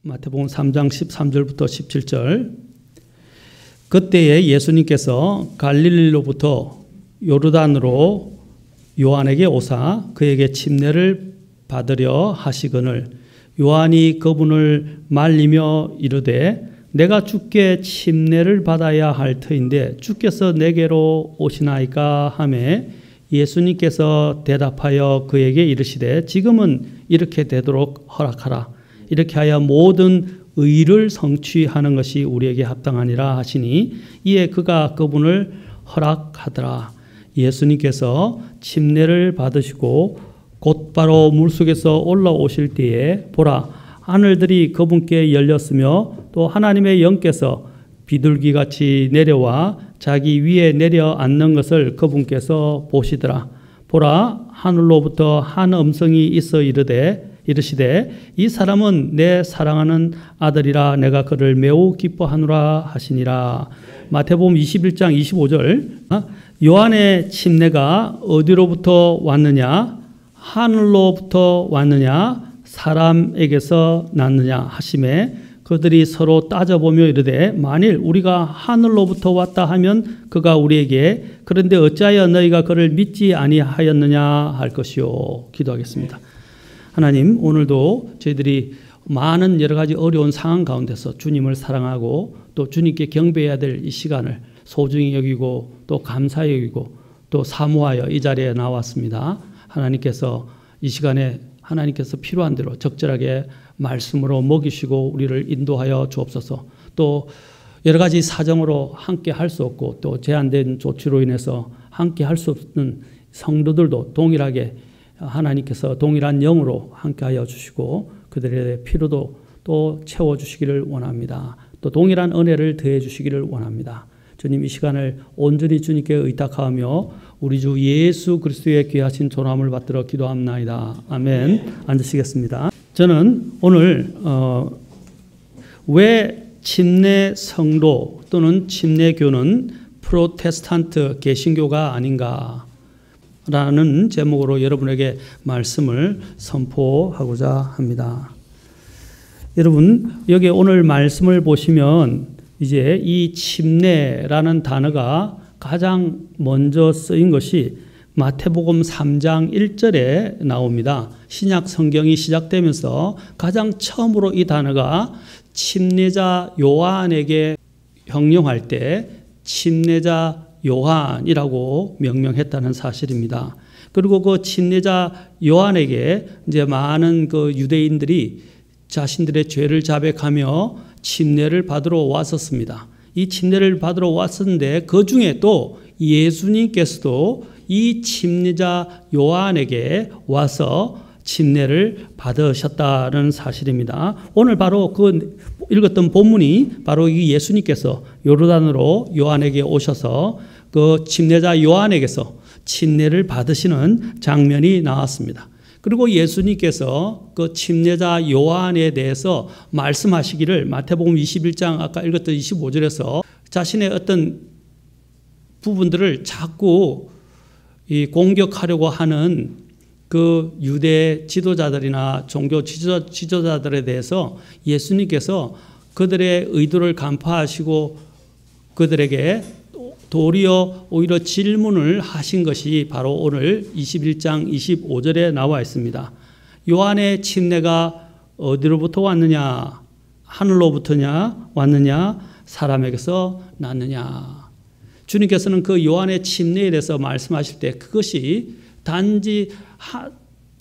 마태복음 3장 13절부터 17절. 그때에 예수님께서 갈릴리로부터 요르단으로 요한에게 오사 그에게 침례를 받으려 하시거늘 요한이 그분을 말리며 이르되 내가 주께 침례를 받아야 할 터인데 주께서 내게로 오시나이까 하매 예수님께서 대답하여 그에게 이르시되 지금은 이렇게 되도록 허락하라. 이렇게 하여 모든 의를 성취하는 것이 우리에게 합당하니라 하시니 이에 그가 그분을 허락하더라. 예수님께서 침례를 받으시고 곧바로 물속에서 올라오실 때에 보라 하늘들이 그분께 열렸으며 또 하나님의 영께서 비둘기같이 내려와 자기 위에 내려앉는 것을 그분께서 보시더라. 보라 하늘로부터 한 음성이 있어 이르시되 이 사람은 내 사랑하는 아들이라 내가 그를 매우 기뻐하노라 하시니라. 마태복음 21장 25절 요한의 침례가 어디로부터 왔느냐 하늘로부터 왔느냐 사람에게서 났느냐 하심에 그들이 서로 따져보며 이르되 만일 우리가 하늘로부터 왔다 하면 그가 우리에게 그런데 어찌하여 너희가 그를 믿지 아니하였느냐 할 것이요. 기도하겠습니다. 하나님 오늘도 저희들이 많은 여러 가지 어려운 상황 가운데서 주님을 사랑하고 또 주님께 경배해야 될 이 시간을 소중히 여기고 또 감사히 여기고 또 사모하여 이 자리에 나왔습니다. 하나님께서 이 시간에 하나님께서 필요한 대로 적절하게 말씀으로 먹이시고 우리를 인도하여 주옵소서. 또 여러 가지 사정으로 함께 할 수 없고 또 제한된 조치로 인해서 함께 할 수 없는 성도들도 동일하게 하나님께서 동일한 영으로 함께하여 주시고 그들의 필요도 또 채워주시기를 원합니다. 또 동일한 은혜를 더해 주시기를 원합니다. 주님 이 시간을 온전히 주님께 의탁하며 우리 주 예수 그리스도의 귀하신 존함을 받들어 기도합나이다. 아멘. 앉으시겠습니다. 저는 오늘 왜 침례 성도 또는 침례교는 프로테스탄트 개신교가 아닌가 라는 제목으로 여러분에게 말씀을 선포하고자 합니다. 여러분 여기 오늘 말씀을 보시면 이제 이 침례라는 단어가 가장 먼저 쓰인 것이 마태복음 3장 1절에 나옵니다. 신약 성경이 시작되면서 가장 처음으로 이 단어가 침례자 요한에게 형용할 때 침례자 요한이라고 명명했다는 사실입니다. 그리고 그 침례자 요한에게 이제 많은 그 유대인들이 자신들의 죄를 자백하며 침례를 받으러 왔었습니다. 이 침례를 받으러 왔었는데 그 중에 또 예수님께서도 이 침례자 요한에게 와서 침례를 받으셨다는 사실입니다. 오늘 바로 그 읽었던 본문이 바로 이 예수님께서 요르단으로 요한에게 오셔서 그 침례자 요한에게서 침례를 받으시는 장면이 나왔습니다. 그리고 예수님께서 그 침례자 요한에 대해서 말씀하시기를 마태복음 21장 아까 읽었던 25절에서 자신의 어떤 부분들을 자꾸 공격하려고 하는 그 유대 지도자들이나 종교 지도자들에 대해서 예수님께서 그들의 의도를 간파하시고 그들에게 도리어 오히려 질문을 하신 것이 바로 오늘 21장 25절에 나와 있습니다. 요한의 침례가 어디로부터 왔느냐? 하늘로부터냐? 왔느냐? 사람에게서 났느냐? 주님께서는 그 요한의 침례에 대해서 말씀하실 때 그것이 단지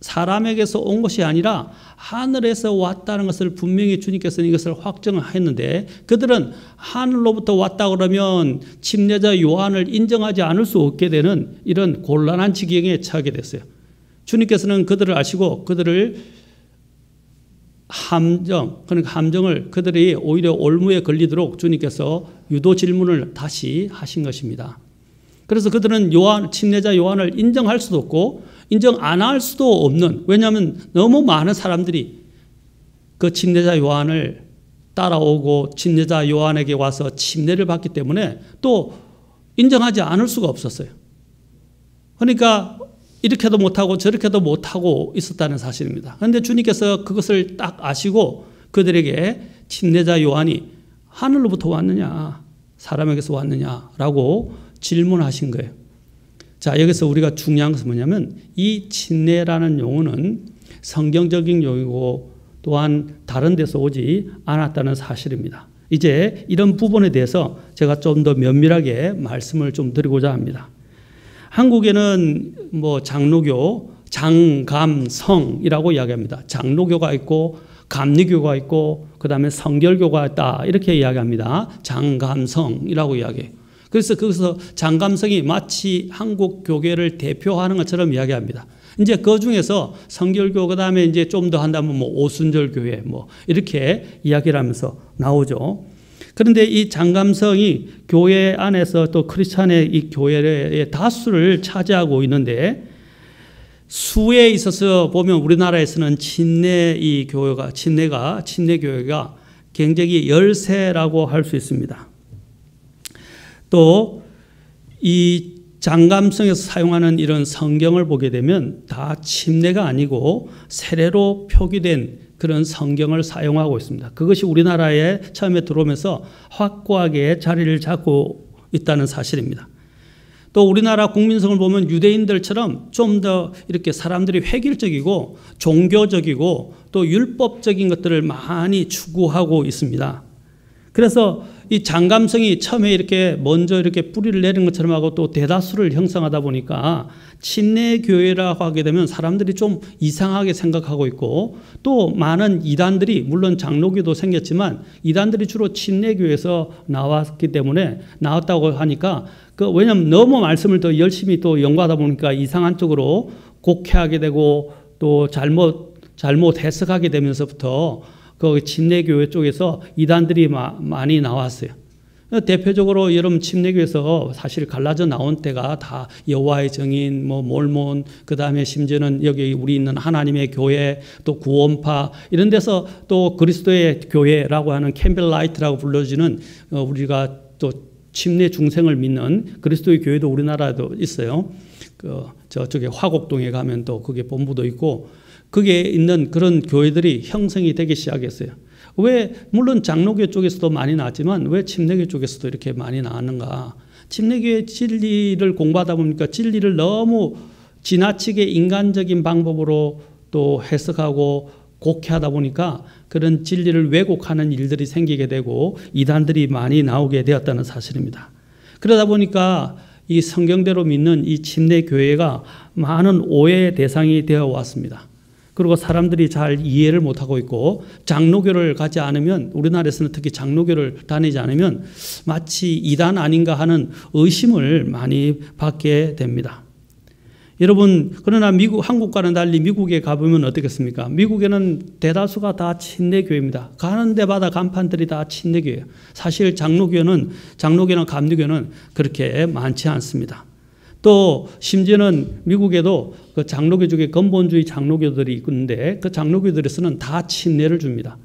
사람에게서 온 것이 아니라 하늘에서 왔다는 것을 분명히 주님께서는 이것을 확정했는데 그들은 하늘로부터 왔다 그러면 침례자 요한을 인정하지 않을 수 없게 되는 이런 곤란한 지경에 처하게 됐어요. 주님께서는 그들을 아시고 그들을 그러니까 함정을 그들이 오히려 올무에 걸리도록 주님께서 유도 질문을 다시 하신 것입니다. 그래서 그들은 침례자 요한을 인정할 수도 없고 인정 안 할 수도 없는, 왜냐하면 너무 많은 사람들이 그 침례자 요한을 따라오고 침례자 요한에게 와서 침례를 받기 때문에 또 인정하지 않을 수가 없었어요. 그러니까 이렇게도 못하고 저렇게도 못하고 있었다는 사실입니다. 그런데 주님께서 그것을 딱 아시고 그들에게 침례자 요한이 하늘로부터 왔느냐 사람에게서 왔느냐라고 질문하신 거예요. 자, 여기서 우리가 중요한 것은 뭐냐면 이 침례라는 용어는 성경적인 용어이고 또한 다른 데서 오지 않았다는 사실입니다. 이제 이런 부분에 대해서 제가 좀 더 면밀하게 말씀을 좀 드리고자 합니다. 한국에는 뭐 장로교, 장감성이라고 이야기합니다. 장로교가 있고 감리교가 있고 그다음에 성결교가 있다 이렇게 이야기합니다. 장감성이라고 이야기해요. 그래서 거기서 장감성이 마치 한국 교계를 대표하는 것처럼 이야기합니다. 이제 그 중에서 성결교 그다음에 이제 좀 더 한다면 뭐 오순절 교회 뭐 이렇게 이야기를 하면서 나오죠. 그런데 이 장감성이 교회 안에서 또 크리스찬의 이 교회의 다수를 차지하고 있는데 수에 있어서 보면 우리나라에서는 침례 교회가 굉장히 열세라고 할 수 있습니다. 또 이 장감성에서 사용하는 이런 성경을 보게 되면 다 침례가 아니고 세례로 표기된 그런 성경을 사용하고 있습니다. 그것이 우리나라에 처음에 들어오면서 확고하게 자리를 잡고 있다는 사실입니다. 또 우리나라 국민성을 보면 유대인들처럼 좀 더 이렇게 사람들이 획일적이고 종교적이고 또 율법적인 것들을 많이 추구하고 있습니다. 그래서 이 장감성이 처음에 이렇게 먼저 이렇게 뿌리를 내린 것처럼 하고 또 대다수를 형성하다 보니까 침례교회라고 하게 되면 사람들이 좀 이상하게 생각하고 있고 또 많은 이단들이 물론 장로교도 생겼지만 이단들이 주로 침례교회에서 나왔기 때문에 나왔다고 하니까 왜냐하면 너무 말씀을 더 열심히 또 연구하다 보니까 이상한 쪽으로 곡해하게 되고 또 잘못 해석하게 되면서부터 그 침례교회 쪽에서 이단들이 많이 나왔어요. 대표적으로 여러분 침례교에서 사실 갈라져 나온 때가 다 여호와의 증인, 뭐 몰몬, 그 다음에 심지어는 여기 우리 있는 하나님의 교회, 또 구원파 이런 데서 또 그리스도의 교회라고 하는 캠벨라이트라고 불러지는 우리가 또 침례 중생을 믿는 그리스도의 교회도 우리나라에도 있어요. 저쪽에 화곡동에 가면 또 그게 본부도 있고. 그게 있는 그런 교회들이 형성이 되기 시작했어요. 왜 물론 장로교 쪽에서도 많이 나왔지만 왜 침례교 쪽에서도 이렇게 많이 나왔는가? 침례교의 진리를 공부하다 보니까 진리를 너무 지나치게 인간적인 방법으로 또 해석하고 곡해하다 보니까 그런 진리를 왜곡하는 일들이 생기게 되고 이단들이 많이 나오게 되었다는 사실입니다. 그러다 보니까 이 성경대로 믿는 이 침례교회가 많은 오해의 대상이 되어 왔습니다. 그리고 사람들이 잘 이해를 못하고 있고 장로교를 가지 않으면 우리나라에서는 특히 장로교를 다니지 않으면 마치 이단 아닌가 하는 의심을 많이 받게 됩니다. 여러분 그러나 한국과는 달리 미국에 가보면 어떻겠습니까? 미국에는 대다수가 다 침례교회입니다. 가는 데마다 간판들이 다 침례교회예요. 사실 장로교나 감리교는 그렇게 많지 않습니다. 또 심지어는 미국에도 그 장로교 중에 근본주의 장로교들이 있는데 그 장로교들에서는 다 침례를 줍니다.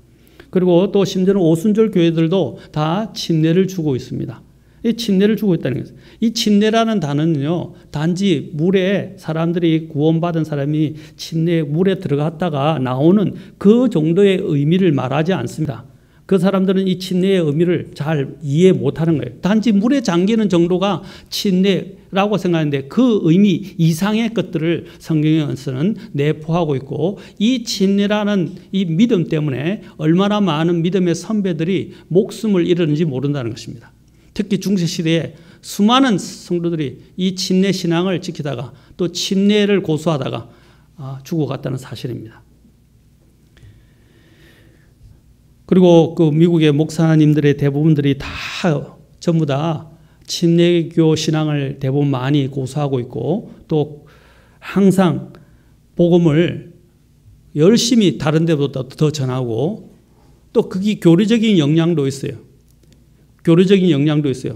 그리고 또 심지어는 오순절 교회들도 다 침례를 주고 있습니다. 이 침례를 주고 있다는 거죠. 이 침례라는 단어는요, 단지 물에 사람들이 구원받은 사람이 침례 물에 들어갔다가 나오는 그 정도의 의미를 말하지 않습니다. 그 사람들은 이 침례의 의미를 잘 이해 못하는 거예요. 단지 물에 잠기는 정도가 침례라고 생각하는데 그 의미 이상의 것들을 성경에서는 내포하고 있고 이 침례라는 이 믿음 때문에 얼마나 많은 믿음의 선배들이 목숨을 잃었는지 모른다는 것입니다. 특히 중세시대에 수많은 성도들이 이 침례 신앙을 지키다가 또 침례를 고수하다가 죽어갔다는 사실입니다. 그리고 그 미국의 목사님들의 대부분들이 다 전부 다 침례교 신앙을 대부분 많이 고수하고 있고 또 항상 복음을 열심히 다른 데보다 더 전하고 또 그게 교리적인 영향도 있어요.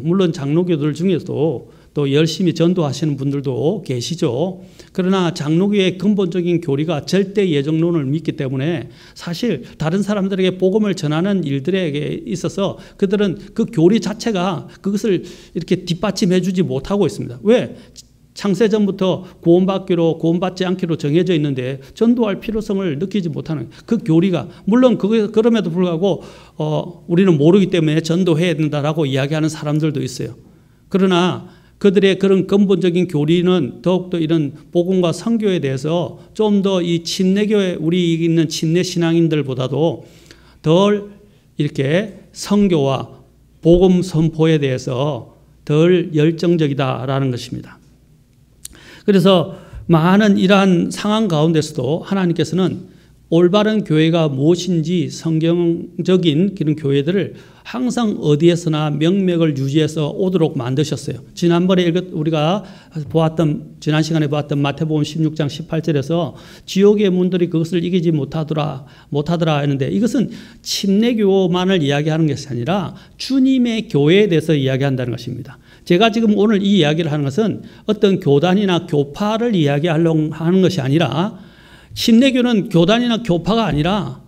물론 장로교들 중에서도 또 열심히 전도하시는 분들도 계시죠. 그러나 장로교의 근본적인 교리가 절대 예정론을 믿기 때문에 사실 다른 사람들에게 복음을 전하는 일들에게 있어서 그들은 그 교리 자체가 그것을 이렇게 뒷받침해 주지 못하고 있습니다. 왜? 창세전부터 구원받지 않기로 정해져 있는데 전도할 필요성을 느끼지 못하는 그 교리가, 물론 그럼에도 불구하고 우리는 모르기 때문에 전도해야 된다라고 이야기하는 사람들도 있어요. 그러나 그들의 그런 근본적인 교리는 더욱더 이런 복음과 선교에 대해서 좀 더 이 침례교회, 우리 있는 침례 신앙인들보다도 덜 이렇게 선교와 복음 선포에 대해서 덜 열정적이다라는 것입니다. 그래서 많은 이러한 상황 가운데서도 하나님께서는 올바른 교회가 무엇인지 성경적인 그런 교회들을 항상 어디에서나 명맥을 유지해서 오도록 만드셨어요. 지난번에 우리가 지난 시간에 보았던 마태복음 16장 18절에서 지옥의 문들이 그것을 이기지 못하더라 했는데, 이것은 침례교만을 이야기하는 것이 아니라 주님의 교회에 대해서 이야기한다는 것입니다. 제가 지금 오늘 이 이야기를 하는 것은 어떤 교단이나 교파를 이야기하려고 하는 것이 아니라, 침례교는 교단이나 교파가 아니라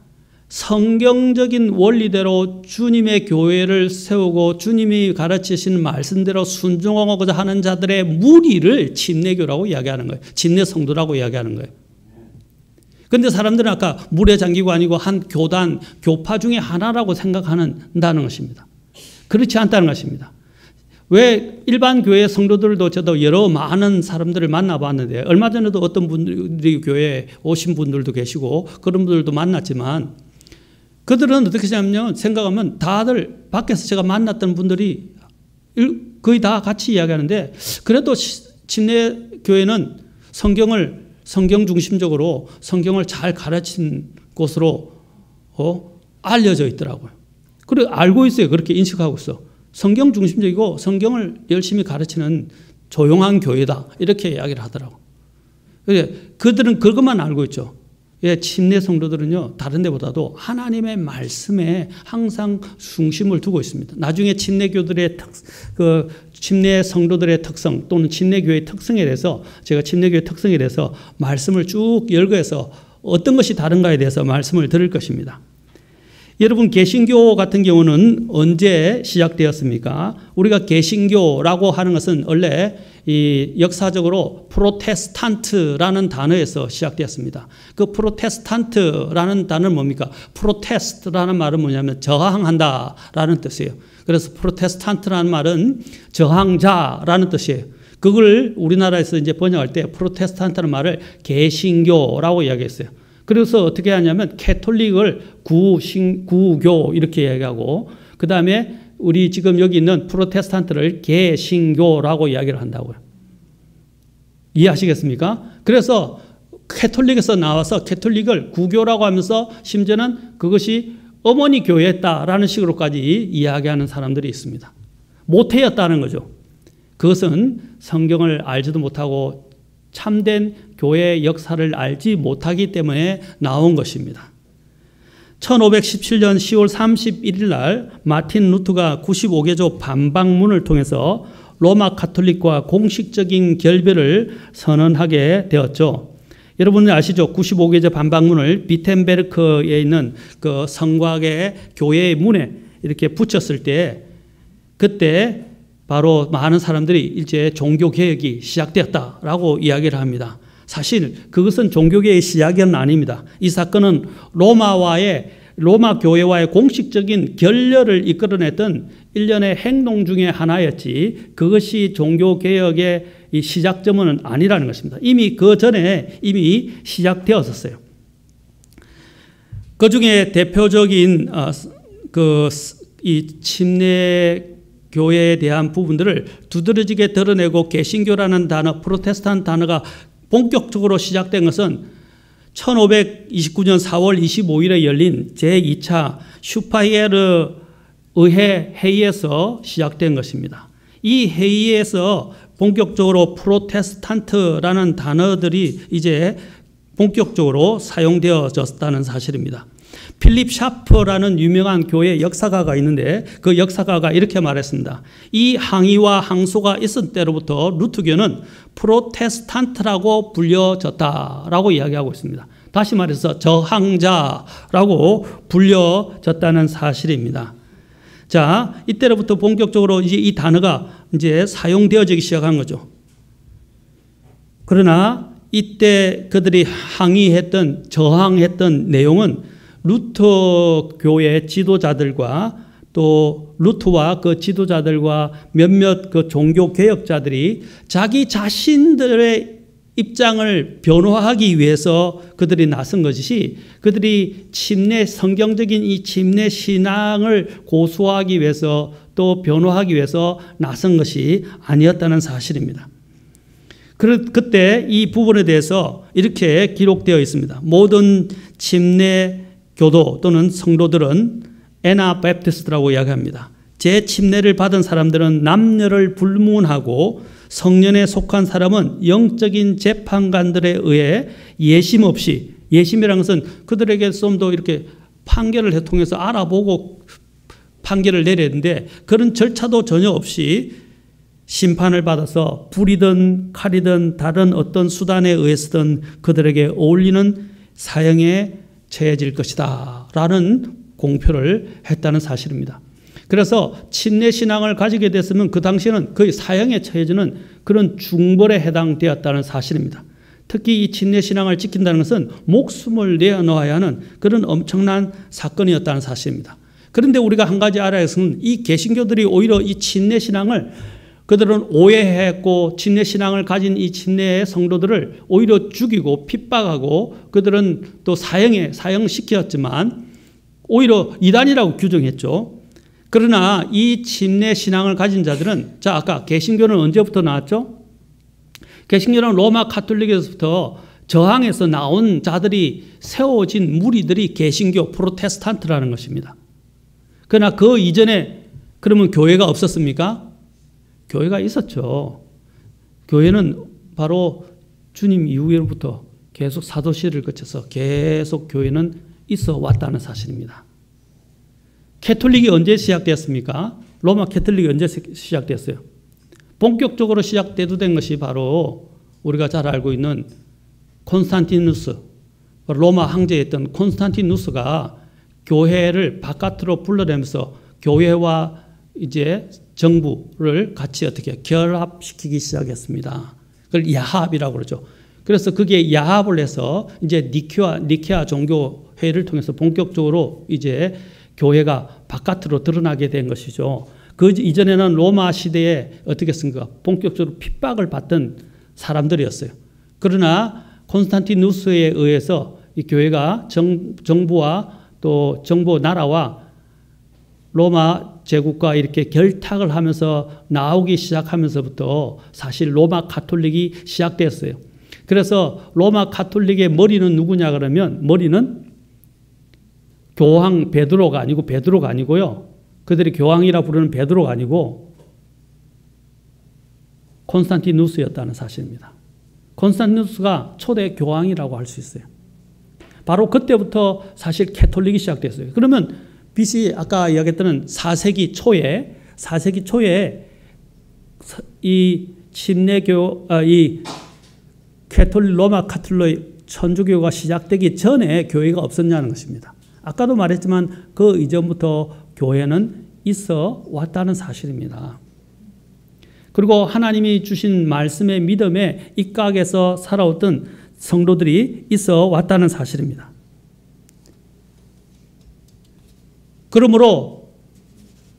성경적인 원리대로 주님의 교회를 세우고 주님이 가르치신 말씀대로 순종하고자 하는 자들의 무리를 침례교라고 이야기하는 거예요. 침례 성도라고 이야기하는 거예요. 그런데 사람들은 아까 물에 잠기고 아니고 한 교단, 교파 중에 하나라고 생각한다는 것입니다. 그렇지 않다는 것입니다. 왜 일반 교회 성도들도 저도 여러 많은 사람들을 만나봤는데, 얼마 전에도 어떤 분들이 교회에 오신 분들도 계시고 그런 분들도 만났지만, 그들은 어떻게 생각하면 다들 밖에서 제가 만났던 분들이 거의 다 같이 이야기하는데, 그래도 침례교회는 성경 중심적으로 성경을 잘 가르친 곳으로 알려져 있더라고요. 그리고 알고 있어요. 그렇게 인식하고 있어. 성경 중심적이고 성경을 열심히 가르치는 조용한 교회다, 이렇게 이야기를 하더라고요. 그들은 그것만 알고 있죠. 침례 성도들은요, 다른 데보다도 하나님의 말씀에 항상 중심을 두고 있습니다. 나중에 침례교들의 침례 성도들의 특성 또는 침례교회의 특성에 대해서, 제가 침례교회의 특성에 대해서 말씀을 쭉 열거해서 어떤 것이 다른가에 대해서 말씀을 드릴 것입니다. 여러분, 개신교 같은 경우는 언제 시작되었습니까? 우리가 개신교라고 하는 것은 원래 이 역사적으로 프로테스탄트라는 단어에서 시작되었습니다. 그 프로테스탄트라는 단어는 뭡니까? 프로테스트라는 말은 뭐냐면 저항한다라는 뜻이에요. 그래서 프로테스탄트라는 말은 저항자라는 뜻이에요. 그걸 우리나라에서 이제 번역할 때 프로테스탄트라는 말을 개신교라고 이야기했어요. 그래서 어떻게 하냐면 캐톨릭을 구교 이렇게 얘기하고, 그 다음에 우리 지금 여기 있는 프로테스탄트를 개신교라고 이야기를 한다고요. 이해하시겠습니까? 그래서 캐톨릭에서 나와서 캐톨릭을 구교라고 하면서 심지어는 그것이 어머니 교회였다라는 식으로까지 이야기하는 사람들이 있습니다. 모태였다는 거죠. 그것은 성경을 알지도 못하고 참된 교회의 역사를 알지 못하기 때문에 나온 것입니다. 1517년 10월 31일 날 마틴 루터가 95개조 반박문을 통해서 로마 가톨릭과 공식적인 결별을 선언하게 되었죠. 여러분들 아시죠? 95개조 반박문을 비텐베르크에 있는 그 성곽의 교회의 문에 이렇게 붙였을 때, 그때 바로 많은 사람들이 이제 종교개혁이 시작되었다라고 이야기를 합니다. 사실 그것은 종교개혁의 시작은 아닙니다. 이 사건은 로마 교회와의 공식적인 결렬을 이끌어냈던 일련의 행동 중에 하나였지, 그것이 종교개혁의 이 시작점은 아니라는 것입니다. 이미 그 전에 이미 시작되었었어요. 그 중에 대표적인 이 침례 교회에 대한 부분들을 두드러지게 드러내고 개신교라는 단어, 프로테스탄트 단어가 본격적으로 시작된 것은 1529년 4월 25일에 열린 제2차 슈파이에르 의회 회의에서 시작된 것입니다. 이 회의에서 본격적으로 프로테스탄트라는 단어들이 이제 본격적으로 사용되어졌다는 사실입니다. 필립 샤퍼라는 유명한 교회 역사가가 있는데, 그 역사가가 이렇게 말했습니다. 이 항의와 항소가 있을 때로부터 루터교는 프로테스탄트라고 불려졌다라고 이야기하고 있습니다. 다시 말해서 저항자라고 불려졌다는 사실입니다. 자, 이때로부터 본격적으로 이제 이 단어가 이제 사용되어지기 시작한 거죠. 그러나 이때 그들이 항의했던, 저항했던 내용은 루터 교회 지도자들과 또 루터와 그 지도자들과 몇몇 그 종교 개혁자들이 자기 자신들의 입장을 변호하기 위해서 그들이 나선 것이지, 그들이 성경적인 이 침례 신앙을 고수하기 위해서 또 변호하기 위해서 나선 것이 아니었다는 사실입니다. 그때 이 부분에 대해서 이렇게 기록되어 있습니다. 모든 침례 교도 또는 성도들은 애나바프티스트라고 이야기합니다. 제 침례를 받은 사람들은 남녀를 불문하고 성년에 속한 사람은 영적인 재판관들에 의해 예심 없이, 예심이라는 것은 그들에게 좀 더 이렇게 판결을 통해서 알아보고 판결을 내렸는데, 그런 절차도 전혀 없이 심판을 받아서 불이든 칼이든 다른 어떤 수단에 의해서든 그들에게 어울리는 사형에 처해질 것이다 라는 공표를 했다는 사실입니다. 그래서 침례 신앙을 가지게 됐으면 그 당시에는 거의 사형에 처해지는 그런 중벌에 해당되었다는 사실입니다. 특히 이 침례 신앙을 지킨다는 것은 목숨을 내어놓아야 하는 그런 엄청난 사건이었다는 사실입니다. 그런데 우리가 한 가지 알아야 할 것은 이 개신교들이 오히려 이 침례 신앙을, 그들은 오해했고 침례 신앙을 가진 이 침례의 성도들을 오히려 죽이고 핍박하고 그들은 또 사형시켰지만 오히려 이단이라고 규정했죠. 그러나 이 침례 신앙을 가진 자들은, 자, 아까 개신교는 언제부터 나왔죠? 개신교는 로마 가톨릭에서부터 저항해서 나온 자들이 세워진 무리들이 개신교 프로테스탄트라는 것입니다. 그러나 그 이전에 그러면 교회가 없었습니까? 교회가 있었죠. 교회는 바로 주님 이후로부터 계속 사도시대를 거쳐서 계속 교회는 있어 왔다는 사실입니다. 캐톨릭이 언제 시작되었습니까? 로마 캐톨릭이 언제 시작됐어요? 본격적으로 시작되도 된 것이 바로 우리가 잘 알고 있는 콘스탄티누스, 로마 황제였던 콘스탄티누스가 교회를 바깥으로 불러내면서 교회와 이제 정부를 같이 어떻게 결합시키기 시작했습니다. 그걸 야합이라고 그러죠. 그래서 그게 야합을 해서 이제 니케아 종교회의를 통해서 본격적으로 이제 교회가 바깥으로 드러나게 된 것이죠. 그 이전에는 로마 시대에 어떻게 했습니까? 본격적으로 핍박을 받던 사람들이었어요. 그러나 콘스탄티누스에 의해서 이 교회가 정부와 또 정부 나라와 로마 제국과 이렇게 결탁을 하면서 나오기 시작하면서부터 사실 로마 가톨릭이 시작됐어요. 그래서 로마 가톨릭의 머리는 누구냐 그러면, 머리는 교황 베드로가 아니고요. 그들이 교황이라 부르는 베드로가 아니고 콘스탄티누스였다는 사실입니다. 콘스탄티누스가 초대 교황이라고 할 수 있어요. 바로 그때부터 사실 캐톨릭이 시작됐어요. 그러면 BC 아까 이야기했던 4세기 초에 이 침례교, 이 로마 가톨릭 천주교가 시작되기 전에 교회가 없었냐는 것입니다. 아까도 말했지만 그 이전부터 교회는 있어 왔다는 사실입니다. 그리고 하나님이 주신 말씀의 믿음에 입각해서 살아왔던 성도들이 있어 왔다는 사실입니다. 그러므로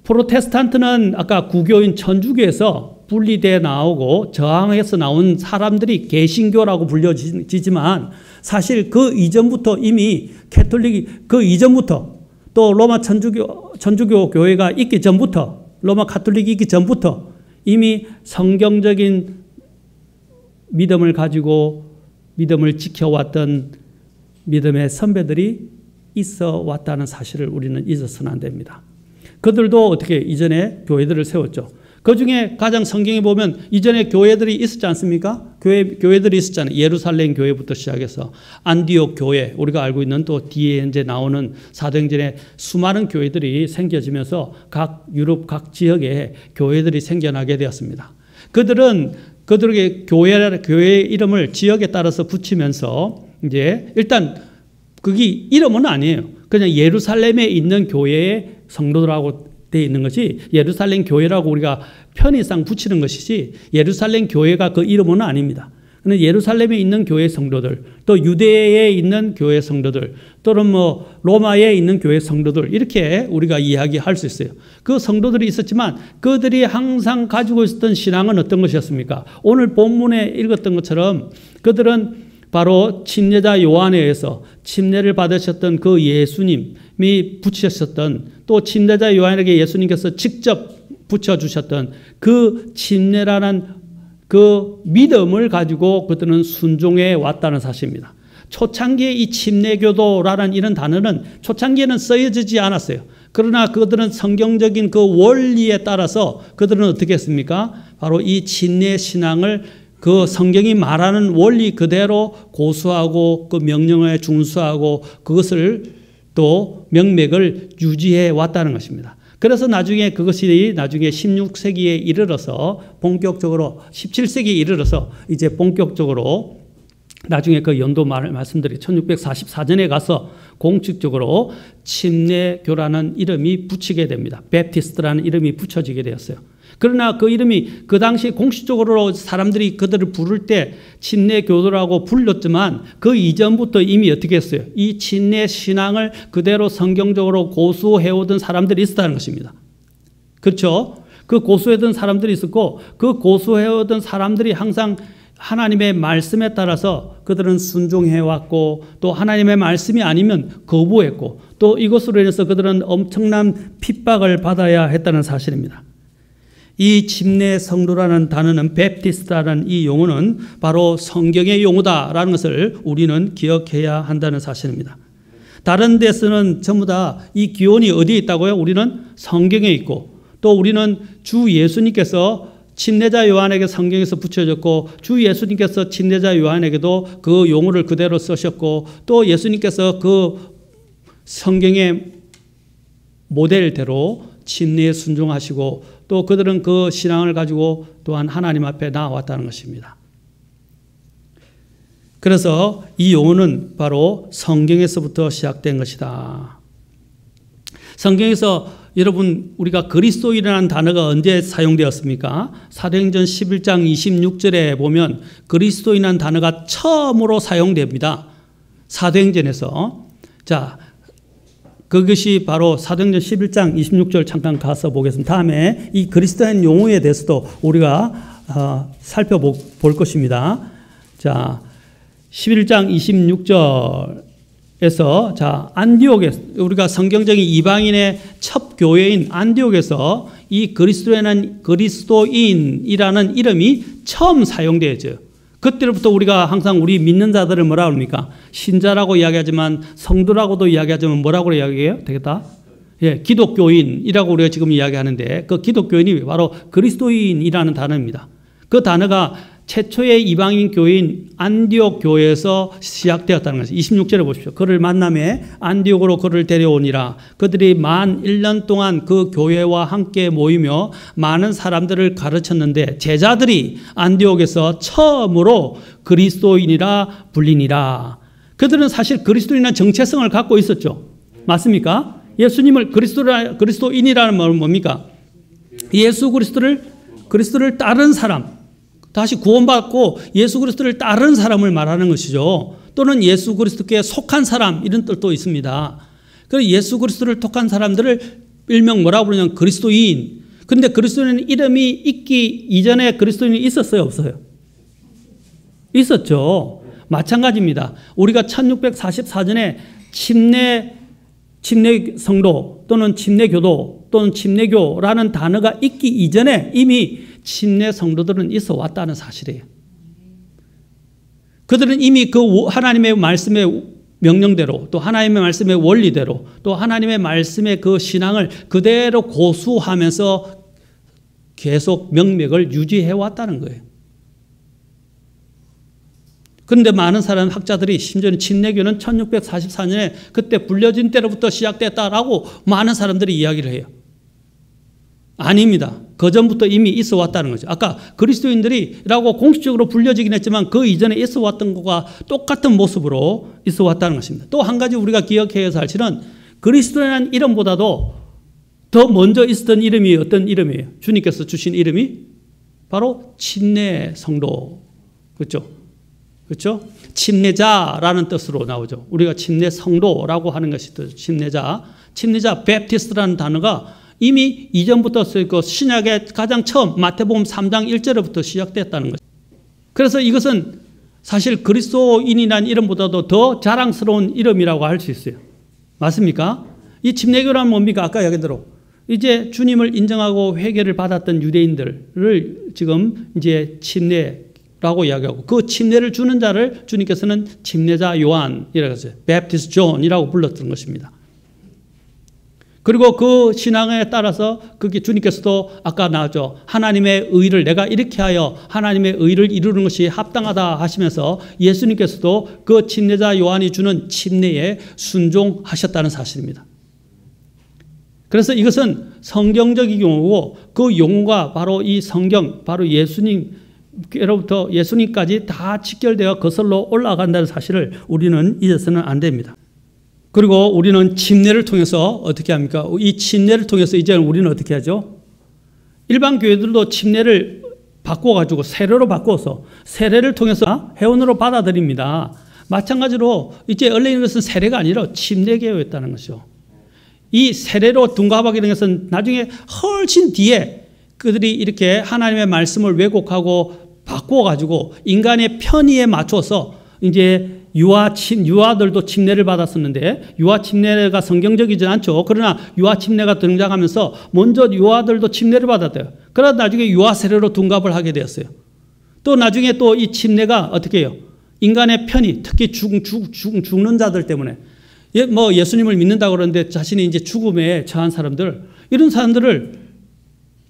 프로테스탄트는 아까 구교인 천주교에서 분리되어 나오고 저항해서 나온 사람들이 개신교라고 불려지지만 사실 그 이전부터 이미 캐톨릭이 그 이전부터 또 로마 천주교 교회가 있기 전부터 로마 가톨릭이 있기 전부터 이미 성경적인 믿음을 가지고 믿음을 지켜왔던 믿음의 선배들이 있어 왔다는 사실을 우리는 잊어서는 안 됩니다. 그들도 어떻게 이전에 교회들을 세웠죠. 그 중에 가장 성경에 보면 이전에 교회들이 있었지 않습니까? 교회들이 있었잖아요. 예루살렘 교회부터 시작해서 안디옥 교회, 우리가 알고 있는 또 뒤에 이제 나오는 사도행전에 수많은 교회들이 생겨지면서 각 유럽 각 지역에 교회들이 생겨나게 되었습니다. 그들에게 교회 이름을 지역에 따라서 붙이면서 이제 일단 그게 이름은 아니에요. 그냥 예루살렘에 있는 교회의 성도들하고 되어 있는 것이 예루살렘 교회라고 우리가 편의상 붙이는 것이지 예루살렘 교회가 그 이름은 아닙니다. 예루살렘에 있는 교회 성도들, 또 유대에 있는 교회 성도들, 또는 로마에 있는 교회 성도들, 이렇게 우리가 이야기할 수 있어요. 그 성도들이 있었지만 그들이 항상 가지고 있었던 신앙은 어떤 것이었습니까? 오늘 본문에 읽었던 것처럼 그들은 바로 침례자 요한에 의해서 침례를 받으셨던 그 예수님이 붙이셨던, 또 침례자 요한에게 예수님께서 직접 붙여주셨던 그 침례라는 그 믿음을 가지고 그들은 순종해 왔다는 사실입니다. 초창기에 이 침례교도라는 이런 단어는 초창기에는 쓰여지지 않았어요. 그러나 그들은 성경적인 그 원리에 따라서 그들은 어떻게 했습니까? 바로 이 침례 신앙을 그 성경이 말하는 원리 그대로 고수하고 그 명령에 준수하고 그것을 또 명맥을 유지해 왔다는 것입니다. 그래서 나중에 그것이 나중에 16세기에 이르러서 본격적으로 17세기에 이르러서 이제 본격적으로 나중에 그 연도 말씀드린 1644년에 가서 공식적으로 침례교라는 이름이 붙이게 됩니다. 베프티스트라는 이름이 붙여지게 되었어요. 그러나 그 이름이 그 당시 공식적으로 사람들이 그들을 부를 때 침례교도라고 불렀지만 그 이전부터 이미 어떻게 했어요? 이 침례 신앙을 그대로 성경적으로 고수해오던 사람들이 있었다는 것입니다. 그렇죠? 그 고수해오던 사람들이 있었고 그 고수해오던 사람들이 항상 하나님의 말씀에 따라서 그들은 순종해왔고 또 하나님의 말씀이 아니면 거부했고 또 이것으로 인해서 그들은 엄청난 핍박을 받아야 했다는 사실입니다. 이 침례 성도라는 단어는 베프티스트라는 이 용어는 바로 성경의 용어다라는 것을 우리는 기억해야 한다는 사실입니다. 다른 데서는 전부 다 이 기원이 어디에 있다고요? 우리는 성경에 있고 또 우리는 주 예수님께서 침례자 요한에게 성경에서 붙여졌고 주 예수님께서 침례자 요한에게도 그 용어를 그대로 쓰셨고 또 예수님께서 그 성경의 모델대로 침례에 순종하시고 또 그들은 그 신앙을 가지고 또한 하나님 앞에 나아왔다는 것입니다. 그래서 이 용어는 바로 성경에서부터 시작된 것이다. 성경에서 여러분 우리가 그리스도인이라는 단어가 언제 사용되었습니까? 사도행전 11장 26절에 보면 그리스도인이라는 단어가 처음으로 사용됩니다. 사도행전에서. 자, 그것이 바로 사도행전 11장 26절 잠깐 가서 보겠습니다. 다음에 이 그리스도인 용어에 대해서도 우리가 살펴볼 것입니다. 자, 11장 26절에서 자, 안디옥에 우리가 성경적인 이방인의 첫 교회인 안디옥에서 이 그리스도인이라는 이름이 처음 사용되어져요. 그때부터 우리가 항상 우리 믿는 자들을 뭐라 그럽니까? 신자라고 이야기하지만 성도라고도 이야기하지만 뭐라고 이야기해요? 되겠다? 예, 기독교인이라고 우리가 지금 이야기하는데 그 기독교인이 바로 그리스도인이라는 단어입니다. 그 단어가 최초의 이방인 교회인 안디옥 교회에서 시작되었다는 것이죠. 26절에 보십시오. 그를 만남에 안디옥으로 그를 데려오니라. 그들이 만 1년 동안 그 교회와 함께 모이며 많은 사람들을 가르쳤는데 제자들이 안디옥에서 처음으로 그리스도인이라 불리니라. 그들은 사실 그리스도인이라는 정체성을 갖고 있었죠. 맞습니까? 예수님을 그리스도인이라는 말은 뭡니까? 예수 그리스도를 따른 사람. 다시 구원받고 예수 그리스도를 따른 사람을 말하는 것이죠. 또는 예수 그리스도께 속한 사람 이런 뜻도 있습니다. 그래서 예수 그리스도를 속한 사람들을 일명 뭐라고 부르냐면 그리스도인. 그런데 그리스도인 이름이 있기 이전에 그리스도인이 있었어요? 없어요? 있었죠. 마찬가지입니다. 우리가 1644년에 침례 성도 또는 침례교도 또는 침례교라는 단어가 있기 이전에 이미 침례 성도들은 있어 왔다는 사실이에요. 그들은 이미 그 하나님의 말씀의 명령대로 또 하나님의 말씀의 원리대로 또 하나님의 말씀의 그 신앙을 그대로 고수하면서 계속 명맥을 유지해 왔다는 거예요. 그런데 많은 사람 학자들이 심지어는 침례교는 1644년에 그때 불려진 때로부터 시작됐다라고 많은 사람들이 이야기를 해요. 아닙니다. 그 전부터 이미 있어 왔다는 거죠. 아까 그리스도인들이라고 공식적으로 불려지긴 했지만 그 이전에 있어 왔던 것과 똑같은 모습으로 있어 왔다는 것입니다. 또 한 가지 우리가 기억해야 할 사실은 그리스도라는 이름보다도 더 먼저 있었던 이름이 어떤 이름이에요? 주님께서 주신 이름이 바로 침례 성도. 그렇죠? 그렇죠? 침례자라는 뜻으로 나오죠. 우리가 침례 성도라고 하는 것이 침례자. 침례자 베프티스트라는 단어가 이미 이전부터 쓰이고 신약의 가장 처음 마태복음 3장 1절부터 시작됐다는 거죠. 그래서 이것은 사실 그리스도인이라는 이름보다도 더 자랑스러운 이름이라고 할 수 있어요. 맞습니까? 이 침례교란 뭡니까? 아까 얘기대로 이제 주님을 인정하고 회개를 받았던 유대인들을 지금 이제 침례라고 이야기하고 그 침례를 주는 자를 주님께서는 침례자 요한이라고 했어요. 베프티스트 존이라고 불렀던 것입니다. 그리고 그 신앙에 따라서 그게 주님께서도 아까 나왔죠. 하나님의 의를 내가 이렇게 하여 하나님의 의를 이루는 것이 합당하다 하시면서 예수님께서도 그 침례자 요한이 주는 침례에 순종하셨다는 사실입니다. 그래서 이것은 성경적인 용어고 그 용어가 바로 이 성경, 바로 예수님께로부터 예수님까지 다 직결되어 거슬러 올라간다는 사실을 우리는 잊어서는 안 됩니다. 그리고 우리는 침례를 통해서 어떻게 합니까? 이 침례를 통해서 이제 우리는 어떻게 하죠? 일반 교회들도 침례를 바꿔가지고 세례로 바꿔서 세례를 통해서 회원으로 받아들입니다. 마찬가지로 이제 원래 이것은 세례가 아니라 침례교였다는 것이죠. 이 세례로 둔갑하게 된 것은 나중에 훨씬 뒤에 그들이 이렇게 하나님의 말씀을 왜곡하고 바꿔가지고 인간의 편의에 맞춰서 이제 유아들도 침례를 받았었는데 유아 침례가 성경적이지 않죠. 그러나 유아 침례가 등장하면서 먼저 유아들도 침례를 받았대요. 그러다 나중에 유아 세례로 둔갑을 하게 되었어요. 또 나중에 또 이 침례가 어떻게 해요? 인간의 편의, 특히 죽는 자들 때문에 뭐 예수님을 믿는다고 그러는데 자신이 이제 죽음에 처한 사람들, 이런 사람들을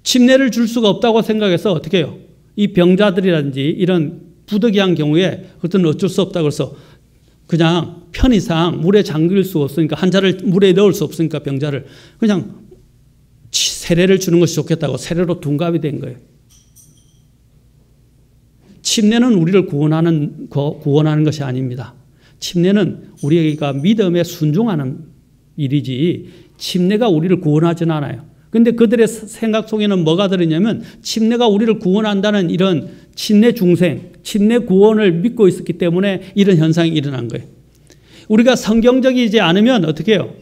침례를 줄 수가 없다고 생각해서 어떻게 해요? 이 병자들이라든지 이런 부득이한 경우에 그것은 어쩔 수 없다고 해서 그냥 편의상 물에 잠길 수 없으니까 환자를 물에 넣을 수 없으니까 병자를 그냥 세례를 주는 것이 좋겠다고 세례로 둔갑이 된 거예요. 침례는 우리를 구원하는 것이 아닙니다. 침례는 우리가 믿음에 순종하는 일이지 침례가 우리를 구원하지는 않아요. 그런데 그들의 생각 속에는 뭐가 들었냐면 침례가 우리를 구원한다는 이런 침례 중생, 침례 구원을 믿고 있었기 때문에 이런 현상이 일어난 거예요. 우리가 성경적이지 않으면 어떻게 해요?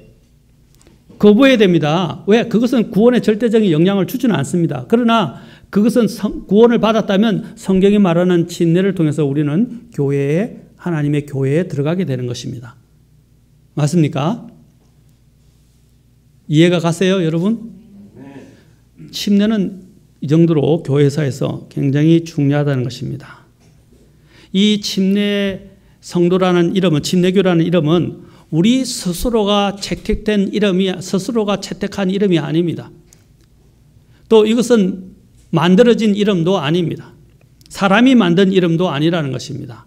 거부해야 됩니다. 왜? 그것은 구원에 절대적인 영향을 주지는 않습니다. 그러나 그것은 구원을 받았다면 성경이 말하는 침례를 통해서 우리는 하나님의 교회에 들어가게 되는 것입니다. 맞습니까? 이해가 가세요, 여러분? 침례는 이 정도로 교회사에서 굉장히 중요하다는 것입니다. 이 침례 성도라는 이름은, 침례교라는 이름은 우리 스스로가 채택된 스스로가 채택한 이름이 아닙니다. 또 이것은 만들어진 이름도 아닙니다. 사람이 만든 이름도 아니라는 것입니다.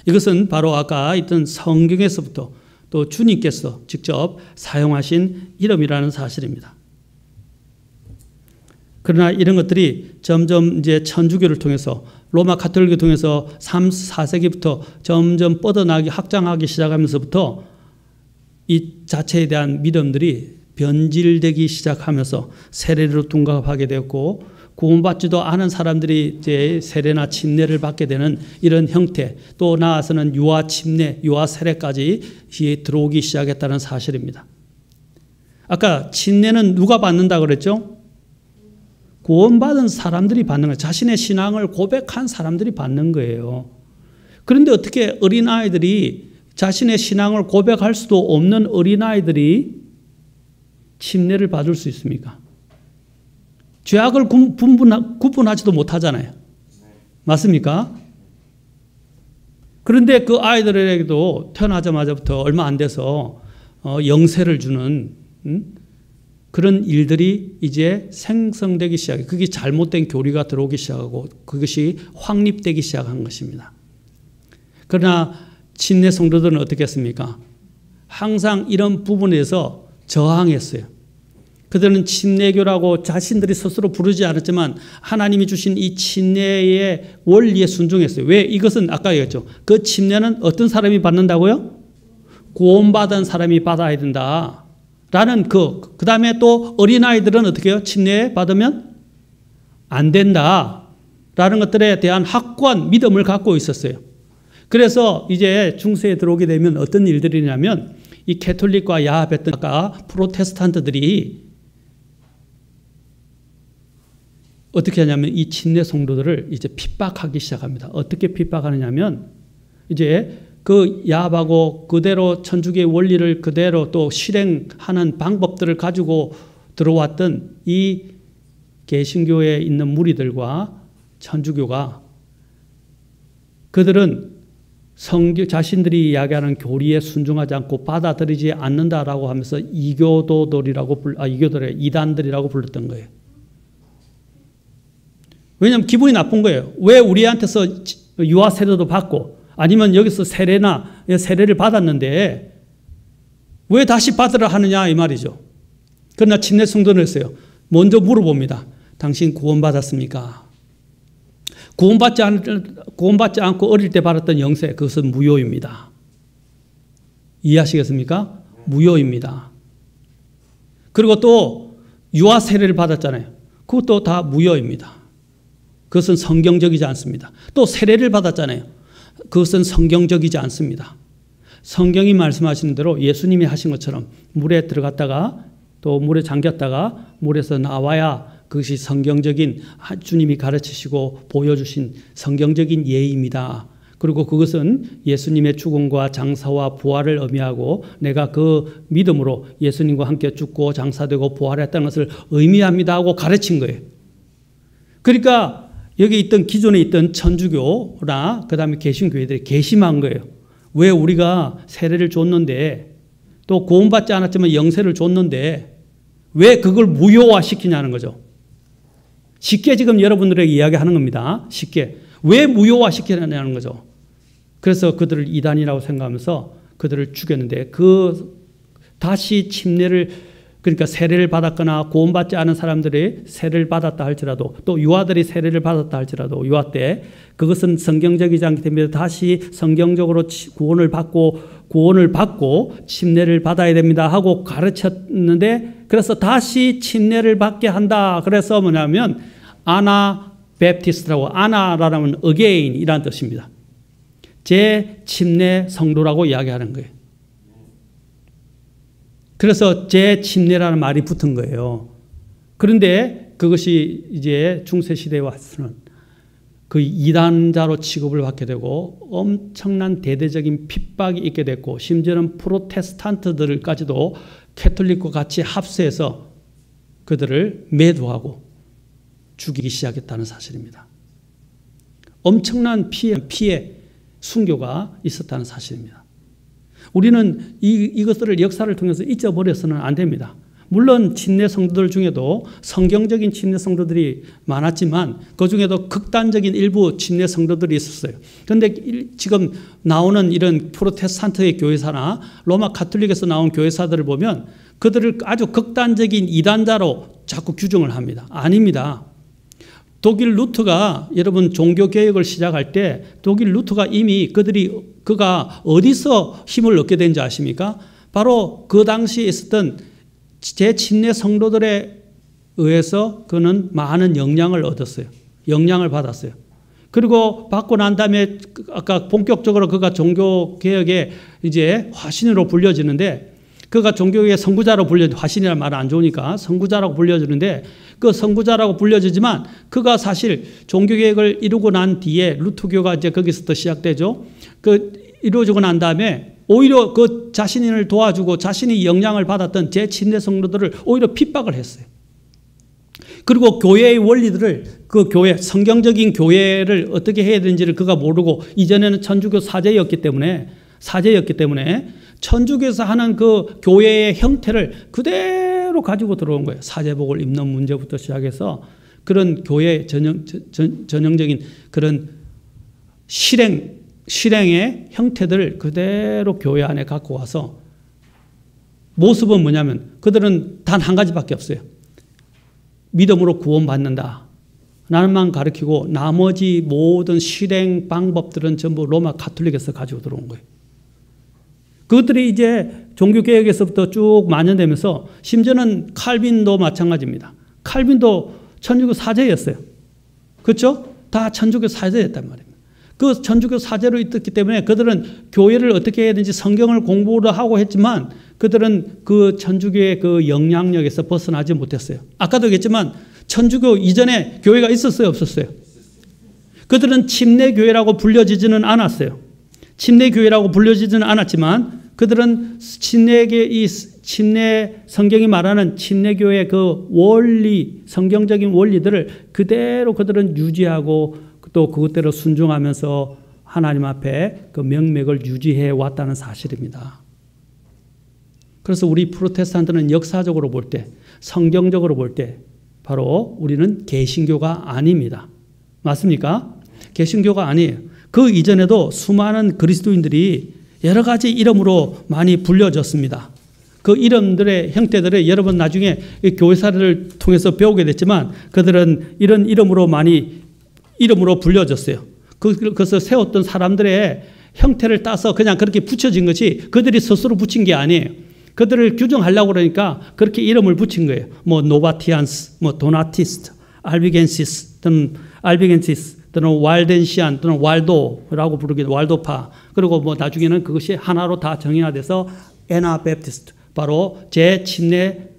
이것은 바로 아까 있던 성경에서부터 또 주님께서 직접 사용하신 이름이라는 사실입니다. 그러나 이런 것들이 점점 이제 천주교를 통해서 로마 가톨릭을 통해서 3, 4세기부터 점점 뻗어나기 확장하기 시작하면서부터 이 자체에 대한 믿음들이 변질되기 시작하면서 세례로 둔갑하게 되었고 구원받지도 않은 사람들이 이제 세례나 침례를 받게 되는 이런 형태, 또 나아서는 유아 침례, 유아 세례까지 들어오기 시작했다는 사실입니다. 아까 침례는 누가 받는다 그랬죠? 구원받은 사람들이 받는 거예요. 자신의 신앙을 고백한 사람들이 받는 거예요. 그런데 어떻게 어린아이들이 자신의 신앙을 고백할 수도 없는 어린아이들이 침례를 받을 수 있습니까? 죄악을 구분하지도 못하잖아요. 맞습니까? 그런데 그 아이들에게도 태어나자마자부터 얼마 안 돼서 영세를 주는 그런 일들이 이제 생성되기 시작해요. 그게 잘못된 교리가 들어오기 시작하고 그것이 확립되기 시작한 것입니다. 그러나 침례 성도들은 어떻게 했습니까? 항상 이런 부분에서 저항했어요. 그들은 침례교라고 자신들이 스스로 부르지 않았지만 하나님이 주신 이 침례의 원리에 순종했어요. 왜? 이것은 아까 얘기했죠. 그 침례는 어떤 사람이 받는다고요? 구원받은 사람이 받아야 된다. 라는 그 다음에 또 어린아이들은 어떻게 해요? 침례 받으면 안 된다. 라는 것들에 대한 확고한 믿음을 갖고 있었어요. 그래서 이제 중세에 들어오게 되면 어떤 일들이냐면 이 캐톨릭과 야합했던 아까 프로테스탄트들이 어떻게 하냐면 이 침례 성도들을 이제 핍박하기 시작합니다. 어떻게 핍박하느냐면 이제 그 야합하고 그대로 천주교의 원리를 그대로 또 실행하는 방법들을 가지고 들어왔던 이 개신교에 있는 무리들과 천주교가 그들은 자신들이 이야기하는 교리에 순종하지 않고 받아들이지 않는다라고 하면서 이단들이라고 불렀던 거예요. 왜냐하면 기분이 나쁜 거예요. 왜 우리한테서 유아 세례도 받고 아니면 여기서 세례를 받았는데 왜 다시 받으라 하느냐 이 말이죠. 그러나 침례 성도는 했어요. 먼저 물어봅니다. 당신 구원받았습니까? 구원받지 않고 어릴 때 받았던 영세, 그것은 무효입니다. 이해하시겠습니까? 무효입니다. 그리고 또 유아 세례를 받았잖아요. 그것도 다 무효입니다. 그것은 성경적이지 않습니다. 또 세례를 받았잖아요. 그것은 성경적이지 않습니다. 성경이 말씀하시는 대로 예수님이 하신 것처럼 물에 들어갔다가 또 물에 잠겼다가 물에서 나와야 그것이 성경적인 주님이 가르치시고 보여주신 성경적인 예입니다. 그리고 그것은 예수님의 죽음과 장사와 부활을 의미하고 내가 그 믿음으로 예수님과 함께 죽고 장사되고 부활했다는 것을 의미합니다 하고 가르친 거예요. 그러니까 여기 있던 기존에 있던 천주교나 그다음에 개신교회들이 개심한 거예요. 왜 우리가 세례를 줬는데 또 구원받지 않았지만 영세를 줬는데 왜 그걸 무효화시키냐는 거죠. 쉽게 지금 여러분들에게 이야기하는 겁니다. 쉽게. 왜 무효화시키냐는 거죠. 그래서 그들을 이단이라고 생각하면서 그들을 죽였는데 다시 침례를 그러니까 세례를 받았거나 구원받지 않은 사람들이 세례를 받았다 할지라도 또 유아들이 세례를 받았다 할지라도 유아 때 그것은 성경적이지 않기 때문에 다시 성경적으로 구원을 받고 침례를 받아야 됩니다 하고 가르쳤는데 그래서 다시 침례를 받게 한다. 그래서 뭐냐면 아나베프티스트라고 아나라는 again이라는 뜻입니다. 재침례 성도라고 이야기하는 거예요. 그래서 재침례라는 말이 붙은 거예요. 그런데 그것이 이제 중세시대에 와서는 그 이단자로 취급을 받게 되고 엄청난 대대적인 핍박이 있게 됐고 심지어는 프로테스탄트들까지도 캐톨릭과 같이 합세해서 그들을 매도하고 죽이기 시작했다는 사실입니다. 엄청난 피해, 순교가 있었다는 사실입니다. 우리는 이것들을 역사를 통해서 잊어버려서는 안 됩니다. 물론 침례 성도들 중에도 성경적인 침례 성도들이 많았지만 그중에도 극단적인 일부 침례 성도들이 있었어요. 그런데 지금 나오는 이런 프로테스탄트의 교회사나 로마 가톨릭에서 나온 교회사들을 보면 그들을 아주 극단적인 이단자로 자꾸 규정을 합니다. 아닙니다. 독일 루터가 여러분 종교개혁을 시작할 때 독일 루터가 이미 그가 어디서 힘을 얻게 된지 아십니까? 바로 그 당시에 있었던 재침례 성도들에 의해서 그는 많은 영향을 얻었어요. 영향을 받았어요. 그리고 받고 난 다음에 아까 본격적으로 그가 종교개혁의 이제 화신으로 불려지는데 그가 종교개혁의 선구자로 화신이라는 말은 안 좋으니까 선구자라고 불려지는데 그 선구자라고 불려지지만 그가 사실 종교개혁을 이루고 난 뒤에 루터교가 이제 거기서부터 시작되죠. 이루어지고 난 다음에 오히려 그 자신을 도와주고 자신이 영향을 받았던 재침례 성도들을 오히려 핍박을 했어요. 그리고 교회의 원리들을 성경적인 교회를 어떻게 해야 되는지를 그가 모르고 이전에는 천주교 사제였기 때문에 천주교에서 하는 그 교회의 형태를 그대로 가지고 들어온 거예요. 사제복을 입는 문제부터 시작해서 그런 교회 전형적인 그런 실행의 형태들을 그대로 교회 안에 갖고 와서 모습은 뭐냐면 그들은 단 한 가지밖에 없어요. 믿음으로 구원받는다. 나는만 가르치고 나머지 모든 실행 방법들은 전부 로마 가톨릭에서 가지고 들어온 거예요. 그것들이 이제 종교개혁에서부터 쭉 만연되면서 심지어는 칼빈도 마찬가지입니다. 칼빈도 천주교 사제였어요. 그렇죠? 다 천주교 사제였단 말입니다. 그 천주교 사제로 있었기 때문에 그들은 교회를 어떻게 해야 되는지 성경을 공부를 하고 했지만 그들은 그 천주교의 그 영향력에서 벗어나지 못했어요. 아까도 얘기했지만 천주교 이전에 교회가 있었어요, 없었어요? 그들은 침례교회라고 불려지지는 않았어요. 침례교회라고 불려지지는 않았지만 그들은 침례 성경이 말하는 침례교회의 그 원리, 성경적인 원리들을 그대로 그들은 유지하고 또 그것대로 순종하면서 하나님 앞에 그 명맥을 유지해 왔다는 사실입니다. 그래서 우리 프로테스탄트는 역사적으로 볼 때, 성경적으로 볼 때 바로 우리는 개신교가 아닙니다. 맞습니까? 개신교가 아니에요. 그 이전에도 수많은 그리스도인들이 여러 가지 이름으로 많이 불려졌습니다. 그 이름들의 형태들을 여러분 나중에 교회사를 통해서 배우게 됐지만 그들은 이런 이름으로 많이 이름으로 불려졌어요. 그것을 세웠던 사람들의 형태를 따서 그냥 그렇게 붙여진 것이 그들이 스스로 붙인 게 아니에요. 그들을 규정하려고 그러니까 그렇게 이름을 붙인 거예요. 뭐 노바티안스, 뭐 도나티스트, 알비겐시스 또는 왈덴시안 또는 왈도라고 부르기도 왈도파. 그리고 뭐 나중에는 그것이 하나로 다 정의화돼서 에나베프티스트, 바로 제침례교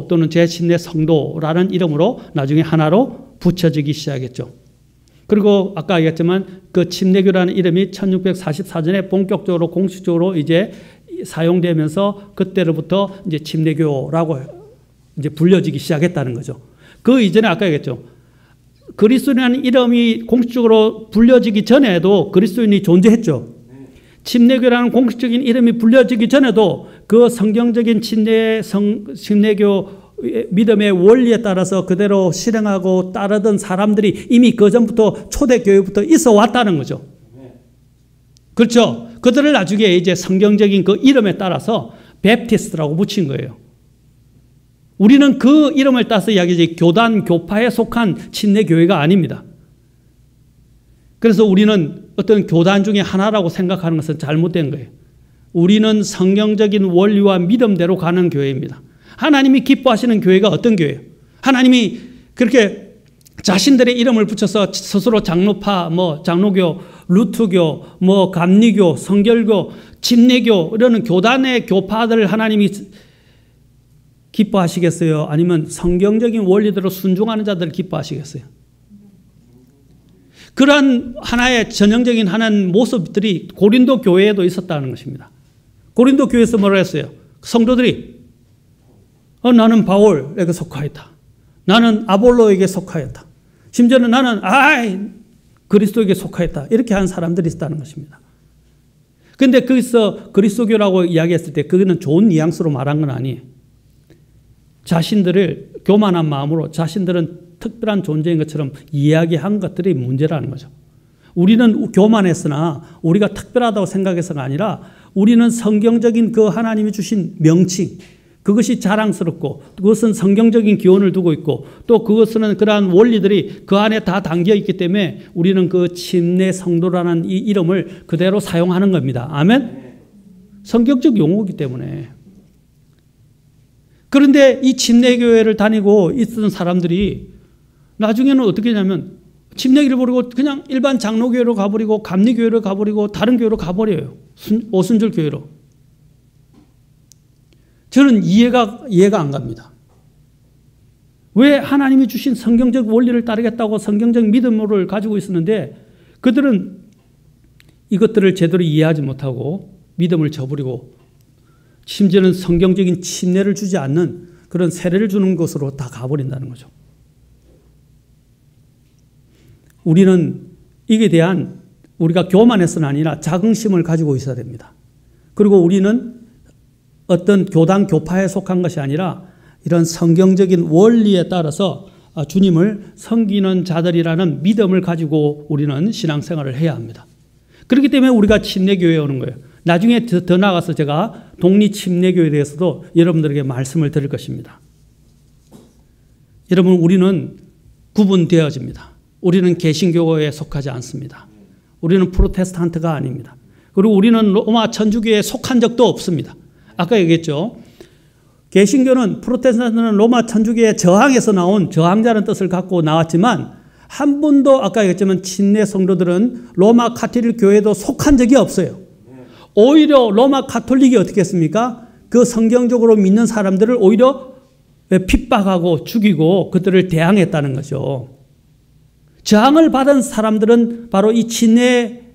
또는 제침례 성도라는 이름으로 나중에 하나로 붙여지기 시작했죠. 그리고 아까 얘기했지만 그 침례교라는 이름이 1644년에 본격적으로 공식적으로 이제 사용되면서 그때로부터 이제 침례교라고 이제 불려지기 시작했다는 거죠. 그 이전에 아까 얘기했죠. 그리스도인이라는 이름이 공식적으로 불려지기 전에도 그리스도인이 존재했죠. 침례교라는 공식적인 이름이 불려지기 전에도 그 성경적인 침례교 믿음의 원리에 따라서 그대로 실행하고 따르던 사람들이 이미 그 전부터 초대교회부터 있어 왔다는 거죠. 그렇죠. 그들을 나중에 이제 성경적인 그 이름에 따라서 베프티스트라고 붙인 거예요. 우리는 그 이름을 따서 이야기하지 교단, 교파에 속한 침례교회가 아닙니다. 그래서 우리는 어떤 교단 중에 하나라고 생각하는 것은 잘못된 거예요. 우리는 성경적인 원리와 믿음대로 가는 교회입니다. 하나님이 기뻐하시는 교회가 어떤 교회예요? 하나님이 그렇게 자신들의 이름을 붙여서 스스로 장로파, 뭐 장로교, 루트교, 뭐 감리교, 성결교, 침례교 이런 교단의 교파들을 하나님이 기뻐하시겠어요? 아니면 성경적인 원리대로 순종하는 자들을 기뻐하시겠어요? 그러한 하나의 전형적인 하나의 모습들이 고린도 교회에도 있었다는 것입니다. 고린도 교회에서 뭐라 했어요? 성도들이 나는 바울에게 속하였다. 나는 아볼로에게 속하였다. 심지어는 나는 그리스도에게 속하였다. 이렇게 한 사람들이 있었다는 것입니다. 그런데 거기서 그리스도교라고 이야기했을 때 그거는 좋은 뉘앙스로 말한 건 아니에요. 자신들을 교만한 마음으로 자신들은 특별한 존재인 것처럼 이야기한 것들이 문제라는 거죠. 우리는 교만했으나 우리가 특별하다고 생각해서가 아니라 우리는 성경적인 그 하나님이 주신 명칭, 그것이 자랑스럽고 그것은 성경적인 기원을 두고 있고 또 그것은 그러한 원리들이 그 안에 다 담겨 있기 때문에 우리는 그 침례 성도라는 이 이름을 그대로 사용하는 겁니다. 아멘? 성경적 용어이기 때문에. 그런데 이 침례교회를 다니고 있던 사람들이 나중에는 어떻게 하냐면 침례기를 버리고 그냥 일반 장로교회로 가버리고 감리교회로 가버리고 다른 교회로 가버려요. 오순절 교회로. 저는 이해가 안 갑니다. 왜 하나님이 주신 성경적 원리를 따르겠다고 성경적 믿음을 가지고 있었는데 그들은 이것들을 제대로 이해하지 못하고 믿음을 저버리고 심지어는 성경적인 침례를 주지 않는 그런 세례를 주는 것으로 다 가버린다는 거죠. 우리는 이에 대한 우리가 교만해서는 아니라 자긍심을 가지고 있어야 됩니다. 그리고 우리는 어떤 교단 교파에 속한 것이 아니라 이런 성경적인 원리에 따라서 주님을 섬기는 자들이라는 믿음을 가지고 우리는 신앙생활을 해야 합니다. 그렇기 때문에 우리가 침례교회에 오는 거예요. 나중에 더 나아가서 제가 독립침례교회에 대해서도 여러분들에게 말씀을 드릴 것입니다. 여러분, 우리는 구분되어집니다. 우리는 개신교에 속하지 않습니다. 우리는 프로테스탄트가 아닙니다. 그리고 우리는 로마 천주교에 속한 적도 없습니다. 아까 얘기했죠. 개신교는 프로테스탄트는 로마 천주교의 저항에서 나온 저항자라는 뜻을 갖고 나왔지만 한 번도 아까 얘기했지만 침례 성도들은 로마 가톨릭 교회도 속한 적이 없어요. 오히려 로마 가톨릭이 어떻게 했습니까? 그 성경적으로 믿는 사람들을 오히려 핍박하고 죽이고 그들을 대항했다는 거죠. 저항을 받은 사람들은 바로 이 침례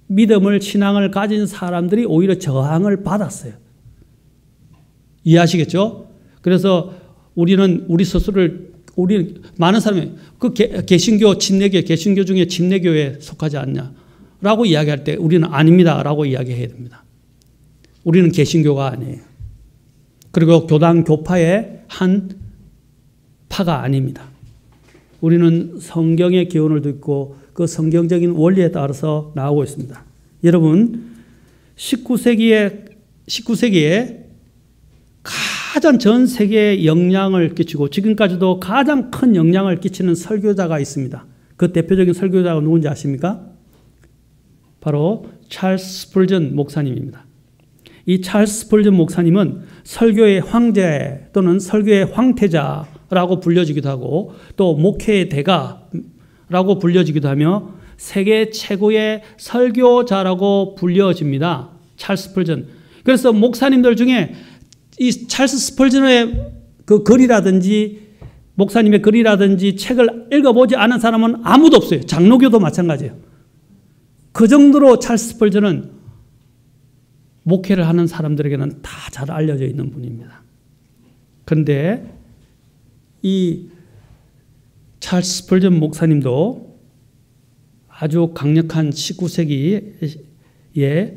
믿음을, 신앙을 가진 사람들이 오히려 저항을 받았어요. 이해하시겠죠? 그래서 우리는 우리 스스로를, 우리 많은 사람이 그 개신교, 침례교, 개신교 중에 침례교에 속하지 않냐라고 이야기할 때 우리는 아닙니다라고 이야기해야 됩니다. 우리는 개신교가 아니에요. 그리고 교단, 교파의 한 파가 아닙니다. 우리는 성경의 기원을 듣고 그 성경적인 원리에 따라서 나오고 있습니다. 여러분, 19세기에 가장 전 세계에 영향을 끼치고 지금까지도 가장 큰 영향을 끼치는 설교자가 있습니다. 그 대표적인 설교자가 누군지 아십니까? 바로 찰스 스펄전 목사님입니다. 이 찰스 스펄전 목사님은 설교의 황제 또는 설교의 황태자라고 불려지기도 하고 또 목회의 대가라고 불려지기도 하며 세계 최고의 설교자라고 불려집니다. 찰스 스펄전. 그래서 목사님들 중에 이 찰스 스펄전의 그 글이라든지 목사님의 글이라든지 책을 읽어보지 않은 사람은 아무도 없어요. 장로교도 마찬가지예요. 그 정도로 찰스 스펄전은 목회를 하는 사람들에게는 다 잘 알려져 있는 분입니다. 그런데 이 찰스 스펄전 목사님도 아주 강력한 19세기에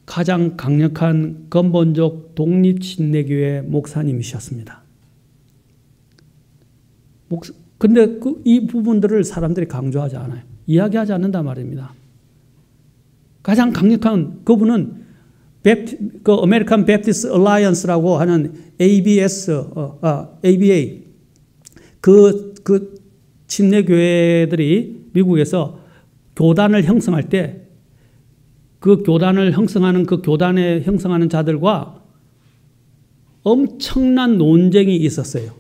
가장 강력한 근본적 독립침례교회 목사님이셨습니다. 근데 이 부분들을 사람들이 강조하지 않아요. 이야기하지 않는단 말입니다. 가장 강력한 그분은 그 아메리칸 베프티스트 얼라이언스라고 하는 ABA 그 침례교회들이 미국에서 교단을 형성할 때 그 교단을 형성하는 그 교단에 형성하는 자들과 엄청난 논쟁이 있었어요.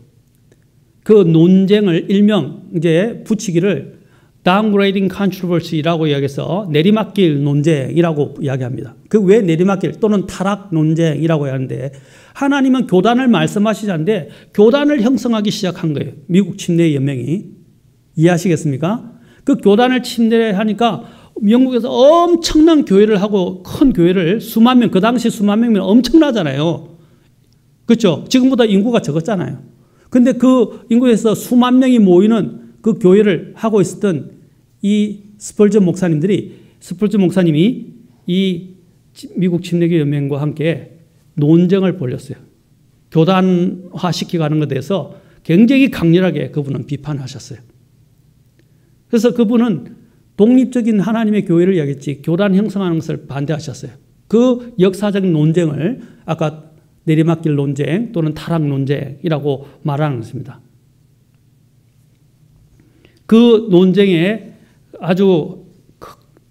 그 논쟁을 일명 이제 붙이기를 downgrading controversy라고 이야기해서 내리막길 논쟁이라고 이야기합니다. 그 왜 내리막길 또는 타락 논쟁이라고 하는데 하나님은 교단을 말씀하시지 않는데 교단을 형성하기 시작한 거예요. 미국 침례 연맹이. 이해하시겠습니까? 그 교단을 침례하니까 영국에서 엄청난 교회를 하고 큰 교회를 수만 명, 그 당시 수만 명이면 엄청나잖아요. 그렇죠? 지금보다 인구가 적었잖아요. 근데 그 인구에서 수만 명이 모이는 그 교회를 하고 있었던 이 스펄전 목사님이 이 미국 침례교 연맹과 함께 논쟁을 벌였어요. 교단화시키고 하는 것에 대해서 굉장히 강렬하게 그분은 비판하셨어요. 그래서 그분은 독립적인 하나님의 교회를 이야기했지 교단 형성하는 것을 반대하셨어요. 그 역사적인 논쟁을 아까 내리막길 논쟁 또는 타락 논쟁이라고 말하는 것입니다. 그 논쟁에 아주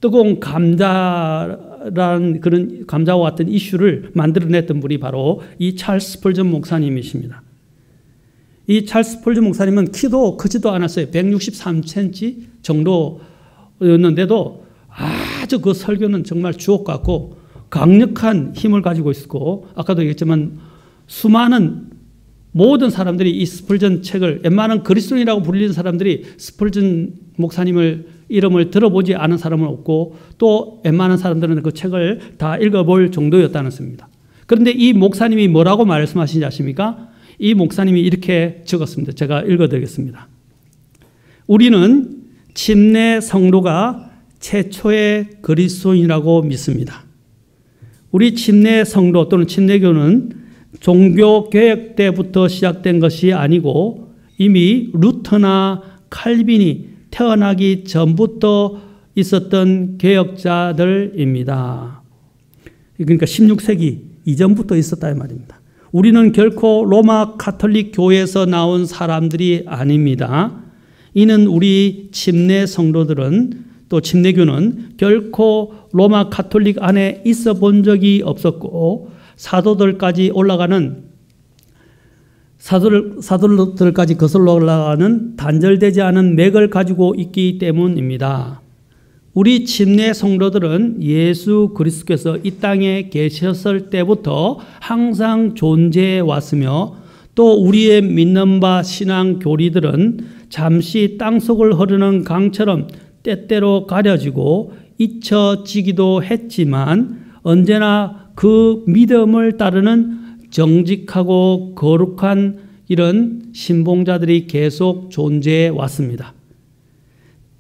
뜨거운 감자라는 그런 감자와 같은 이슈를 만들어냈던 분이 바로 이 찰스 스펄전 목사님이십니다. 이 찰스 스펄전 목사님은 키도 크지도 않았어요. 163cm 정도였는데도 아주 그 설교는 정말 주옥 같고 강력한 힘을 가지고 있었고 아까도 얘기했지만 수많은 모든 사람들이 이 스펄전 책을 웬만한 그리스도인이라고 불리는 사람들이 스펄전 목사님을 이름을 들어보지 않은 사람은 없고 또 웬만한 사람들은 그 책을 다 읽어볼 정도였다는 것입니다. 그런데 이 목사님이 뭐라고 말씀하시는지 아십니까? 이 목사님이 이렇게 적었습니다. 제가 읽어드리겠습니다. 우리는 침례 성도가 최초의 그리스도인이라고 믿습니다. 우리 침례 성도 또는 침례교는 종교개혁 때부터 시작된 것이 아니고 이미 루터나 칼빈이 태어나기 전부터 있었던 개혁자들입니다. 그러니까 16세기 이전부터 있었다 이 말입니다. 우리는 결코 로마 가톨릭 교회에서 나온 사람들이 아닙니다. 이는 우리 침례 성도들은 또 침례교는 결코 로마 가톨릭 안에 있어 본 적이 없었고 사도들까지 올라가는 사도들까지 거슬러 올라가는 단절되지 않은 맥을 가지고 있기 때문입니다. 우리 침례 성도들은 예수 그리스도께서 이 땅에 계셨을 때부터 항상 존재해 왔으며 또 우리의 믿는 바 신앙 교리들은 잠시 땅속을 흐르는 강처럼 때때로 가려지고 잊혀지기도 했지만 언제나 그 믿음을 따르는 정직하고 거룩한 이런 신봉자들이 계속 존재해 왔습니다.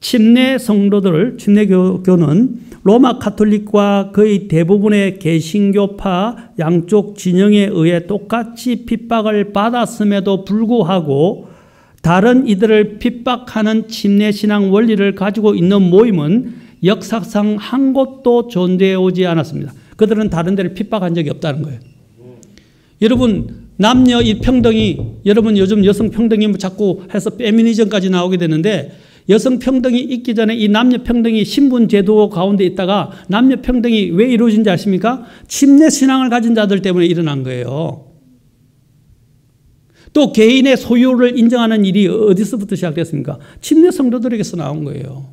침례 성도들, 침례교는 로마 가톨릭과 거의 대부분의 개신교파 양쪽 진영에 의해 똑같이 핍박을 받았음에도 불구하고 다른 이들을 핍박하는 침례신앙 원리를 가지고 있는 모임은 역사상 한 곳도 존재해 오지 않았습니다. 그들은 다른 데를 핍박한 적이 없다는 거예요. 여러분, 남녀 이 평등이, 여러분 요즘 여성 평등이 자꾸 해서 페미니즘까지 나오게 되는데 여성 평등이 있기 전에 이 남녀 평등이 신분 제도 가운데 있다가 남녀 평등이 왜 이루어진지 아십니까? 침례 신앙을 가진 자들 때문에 일어난 거예요. 또 개인의 소유를 인정하는 일이 어디서부터 시작됐습니까? 침례 성도들에게서 나온 거예요.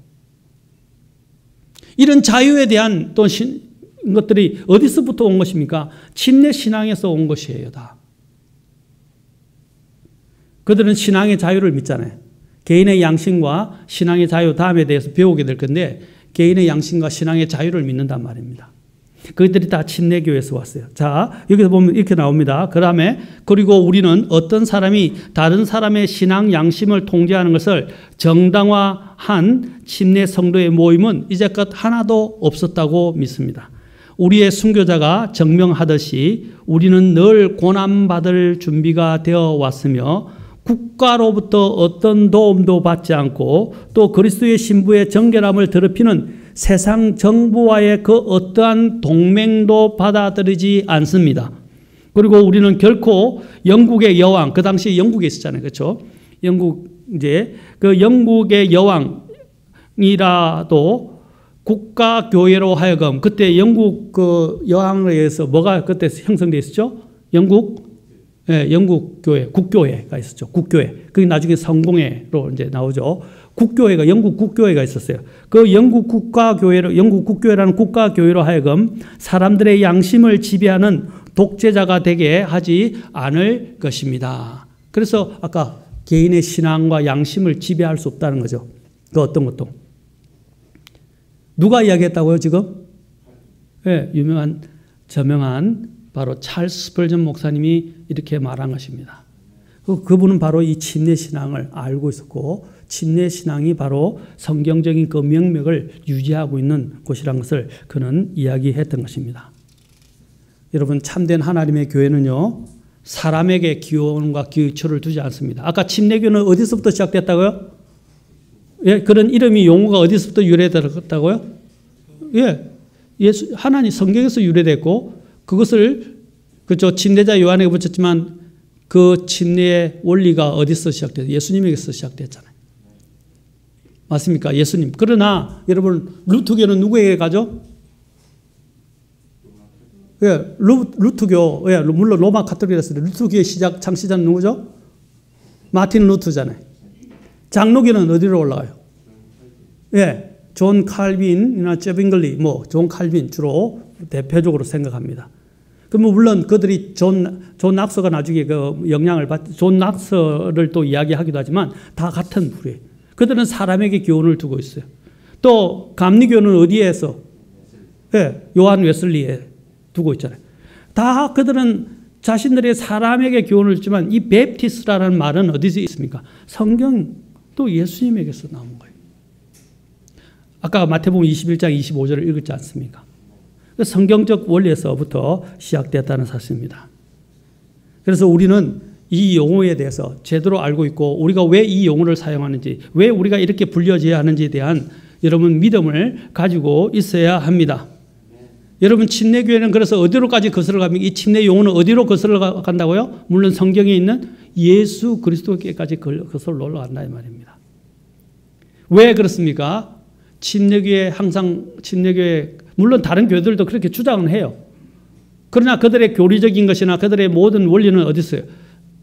이런 자유에 대한 또 것들이 어디서부터 온 것입니까? 침례 신앙에서 온 것이에요, 다. 그들은 신앙의 자유를 믿잖아요. 개인의 양심과 신앙의 자유 다음에 대해서 배우게 될 건데 개인의 양심과 신앙의 자유를 믿는단 말입니다. 그들이 다 침례교에서 왔어요. 자, 여기서 보면 이렇게 나옵니다. 그리고 우리는 어떤 사람이 다른 사람의 신앙 양심을 통제하는 것을 정당화한 침례 성도의 모임은 이제껏 하나도 없었다고 믿습니다. 우리의 순교자가 증명하듯이 우리는 늘 고난받을 준비가 되어 왔으며 국가로부터 어떤 도움도 받지 않고 또 그리스도의 신부의 정결함을 더럽히는 세상 정부와의 그 어떠한 동맹도 받아들이지 않습니다. 그리고 우리는 결코 영국의 여왕, 그 당시 영국에 있었잖아요. 그렇죠? 영국의 여왕이라도 국가교회로 하여금 그때 영국 그 여왕에 의해서 뭐가 그때 형성되어 있었죠? 영국 교회, 국교회가 있었죠. 국교회. 그게 나중에 성공회로 이제 나오죠. 국교회가, 영국 국교회가 있었어요. 그 영국 국교회라는 국가교회로 하여금 사람들의 양심을 지배하는 독재자가 되게 하지 않을 것입니다. 그래서 아까 개인의 신앙과 양심을 지배할 수 없다는 거죠. 그 어떤 것도. 누가 이야기했다고요, 지금? 네, 유명한, 저명한 바로 찰스 스펄전 목사님이 이렇게 말한 것입니다. 그분은 바로 이 침례신앙을 알고 있었고 침례신앙이 바로 성경적인 그 명맥을 유지하고 있는 곳이라는 것을 그는 이야기했던 것입니다. 여러분, 참된 하나님의 교회는요, 사람에게 기원과 기초를 두지 않습니다. 아까 침례교는 어디서부터 시작됐다고요? 예, 그런 이름이 용어가 어디서부터 유래됐다고요? 예, 하나님 성경에서 유래됐고 그것을 그죠 침례자 요한에게 붙였지만 그 침례의 원리가 어디서 시작됐어요? 예수님에게서 시작됐잖아요. 맞습니까? 예수님. 그러나 여러분 루터교는 누구에게 가죠? 예, 루터교. 예, 물론 로마 가톨릭이었어요. 루터교의 창시자는 누구죠? 마틴 루터잖아요. 장로교는 어디로 올라가요? 예, 존 칼빈이나 제빙글리, 존 칼빈 주로 대표적으로 생각합니다. 그러면 물론 그들이 존 낙서가 나중에 그 영향을 존 낙서를 또 이야기하기도 하지만 다 같은 부류예요. 그들은 사람에게 교훈을 두고 있어요. 또 감리교는 어디에서? 예, 요한 웨슬리에 두고 있잖아요. 다 그들은 자신들의 사람에게 교훈을 주지만 이 베프티스라는 말은 어디서 있습니까? 성경 또 예수님에게서 나온 거예요. 아까 마태복음 21장 25절을 읽었지 않습니까? 성경적 원리에서부터 시작됐다는 사실입니다. 그래서 우리는 이 용어에 대해서 제대로 알고 있고 우리가 왜 이 용어를 사용하는지, 왜 우리가 이렇게 불려져야 하는지에 대한 여러분 믿음을 가지고 있어야 합니다. 여러분 침례교회는 그래서 어디로까지 거슬러 갑니까? 이 침례 용어는 어디로 거슬러 간다고요? 물론 성경에 있는 예수 그리스도께까지 거슬러 올라간다 이 말입니다. 왜 그렇습니까? 침례교회 물론 다른 교회들도 그렇게 주장은 해요. 그러나 그들의 교리적인 것이나 그들의 모든 원리는 어디 있어요?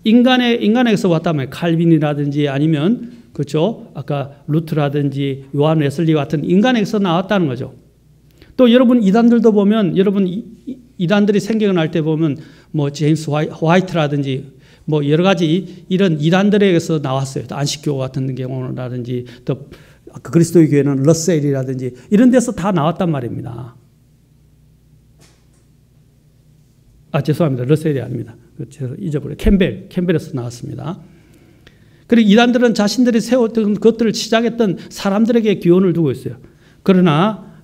인간에게서 왔다면 칼빈이라든지 아니면 그렇죠? 아까 루트라든지 요한 웨슬리 같은 인간에게서 나왔다는 거죠. 또 여러분 이단들도 보면 여러분 이단들이 생겨날 때 보면 뭐 제임스 화이트라든지 뭐 여러 가지 이런 이단들에게서 나왔어요. 안식교 같은 경우라든지 또 그리스도의 교회는 러셀이라든지 이런 데서 다 나왔단 말입니다. 죄송합니다. 러셀이 아닙니다. 제가 잊어버려요. 캠벨에서 나왔습니다. 그리고 이단들은 자신들이 세웠던 것들을 시작했던 사람들에게 기원을 두고 있어요. 그러나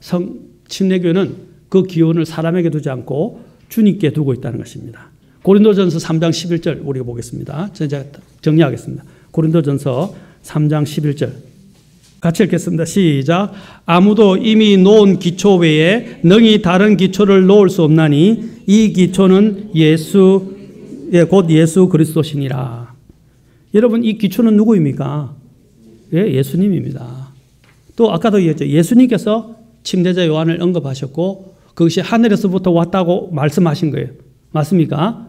침례교회는 그 기원을 사람에게 두지 않고 주님께 두고 있다는 것입니다. 고린도전서 3장 11절 우리가 보겠습니다. 제가 정리하겠습니다. 고린도전서 3장 11절 같이 읽겠습니다. 시작. 아무도 이미 놓은 기초 외에 능히 다른 기초를 놓을 수 없나니 이 기초는 곧 예수 그리스도시니라. 여러분 이 기초는 누구입니까? 예수님입니다. 또 아까도 얘기했죠. 예수님께서 침례자 요한을 언급하셨고 그것이 하늘에서부터 왔다고 말씀하신 거예요. 맞습니까?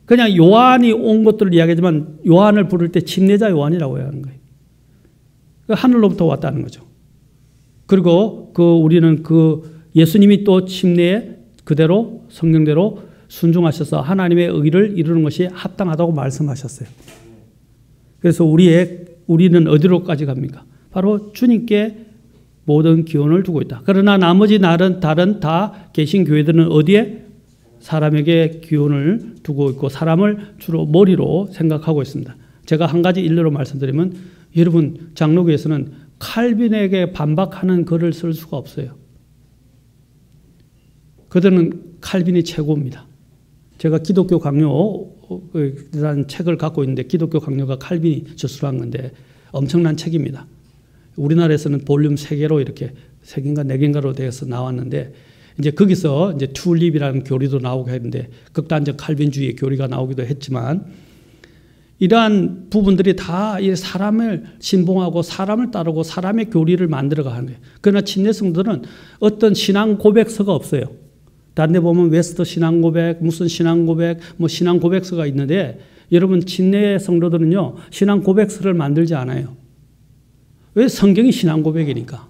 그냥 요한이 온 것들을 이야기하지만 요한을 부를 때 침례자 요한이라고 하는 거예요. 하늘로부터 왔다는 거죠. 그리고 우리는 예수님이 또 침례에 그대로 성경대로 순종하셔서 하나님의 의를 이루는 것이 합당하다고 말씀하셨어요. 그래서 우리는 어디로까지 갑니까? 바로 주님께 모든 기원을 두고 있다. 그러나 나머지 다른 다 계신 교회들은 어디에? 사람에게 기원을 두고 있고 사람을 주로 머리로 생각하고 있습니다. 제가 한 가지 일례로 말씀드리면 여러분 장로교에서는 칼빈에게 반박하는 글을 쓸 수가 없어요. 그들은 칼빈이 최고입니다. 제가 기독교 강요라는 책을 갖고 있는데 기독교 강요가 칼빈이 저술한 건데 엄청난 책입니다. 우리나라에서는 볼륨 3개로 이렇게 3개인가 4개인가로 되어서 나왔는데 이제 거기서 이제 튤립이라는 교리도 나오고 했는데 극단적 칼빈주의의 교리가 나오기도 했지만 이러한 부분들이 다 사람을 신봉하고 사람을 따르고 사람의 교리를 만들어가는 거예요. 그러나 침례 성도들은 어떤 신앙 고백서가 없어요. 다른 데 보면 웨스터 신앙 고백, 무슨 신앙 고백, 뭐 신앙 고백서가 있는데 여러분 침례 성도들은요 신앙 고백서를 만들지 않아요. 왜? 성경이 신앙 고백이니까.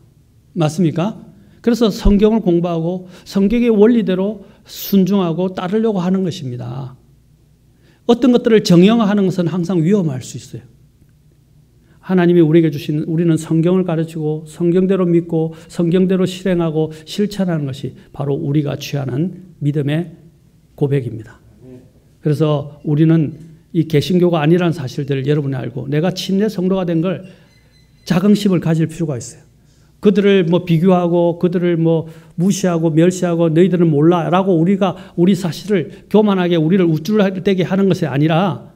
맞습니까? 그래서 성경을 공부하고 성경의 원리대로 순종하고 따르려고 하는 것입니다. 어떤 것들을 정형화하는 것은 항상 위험할 수 있어요. 하나님이 우리에게 주신 우리는 성경을 가르치고 성경대로 믿고 성경대로 실행하고 실천하는 것이 바로 우리가 취하는 믿음의 고백입니다. 그래서 우리는 이 개신교가 아니라는 사실들을 여러분이 알고 내가 침례 성도가 된 걸 자긍심을 가질 필요가 있어요. 그들을 뭐 비교하고 그들을 뭐 무시하고 멸시하고 너희들은 몰라 라고 우리 사실을 교만하게 우리를 우쭐대게 하는 것이 아니라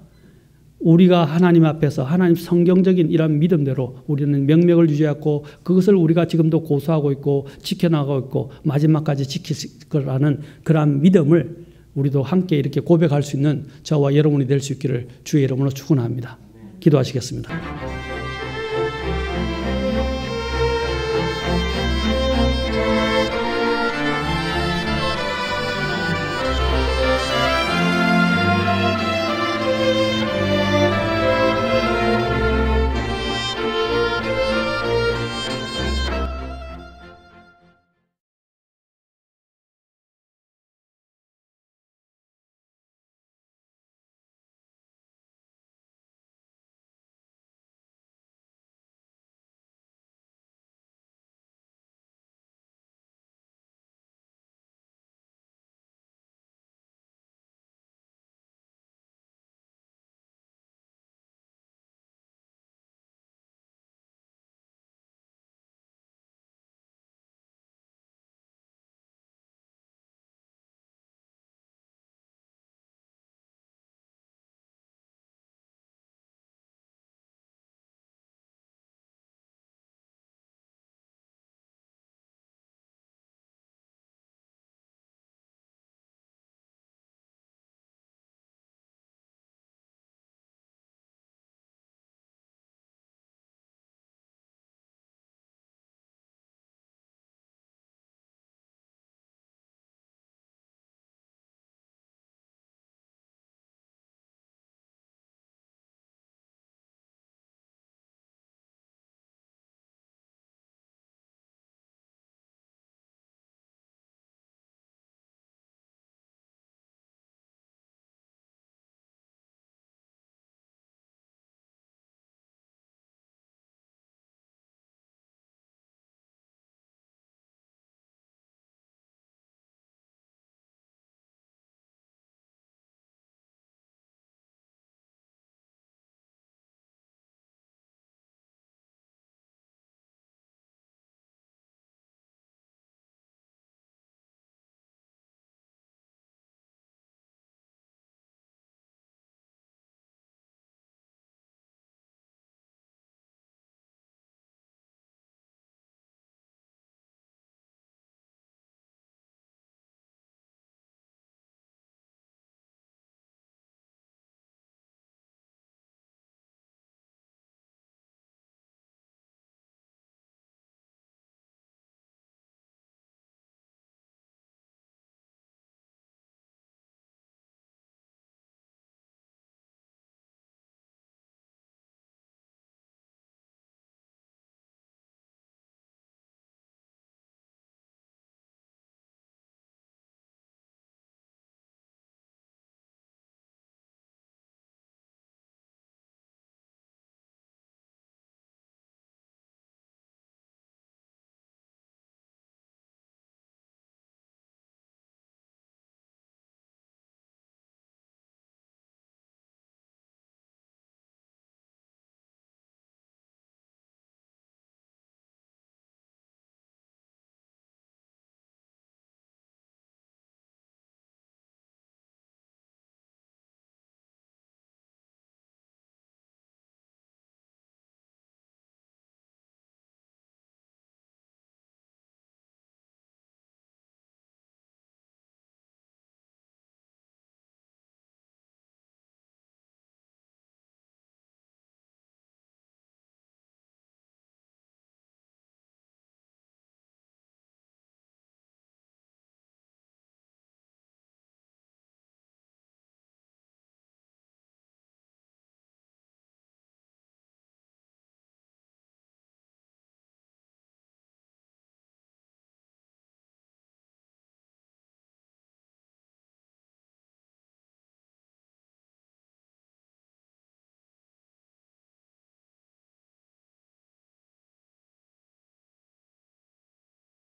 우리가 하나님 앞에서 하나님 성경적인 이런 믿음대로 우리는 명맥을 유지하고 그것을 우리가 지금도 고수하고 있고 지켜나가고 있고 마지막까지 지킬 거라는 그러한 믿음을 우리도 함께 이렇게 고백할 수 있는 저와 여러분이 될 수 있기를 주의 이름으로 축원합니다. 기도하시겠습니다.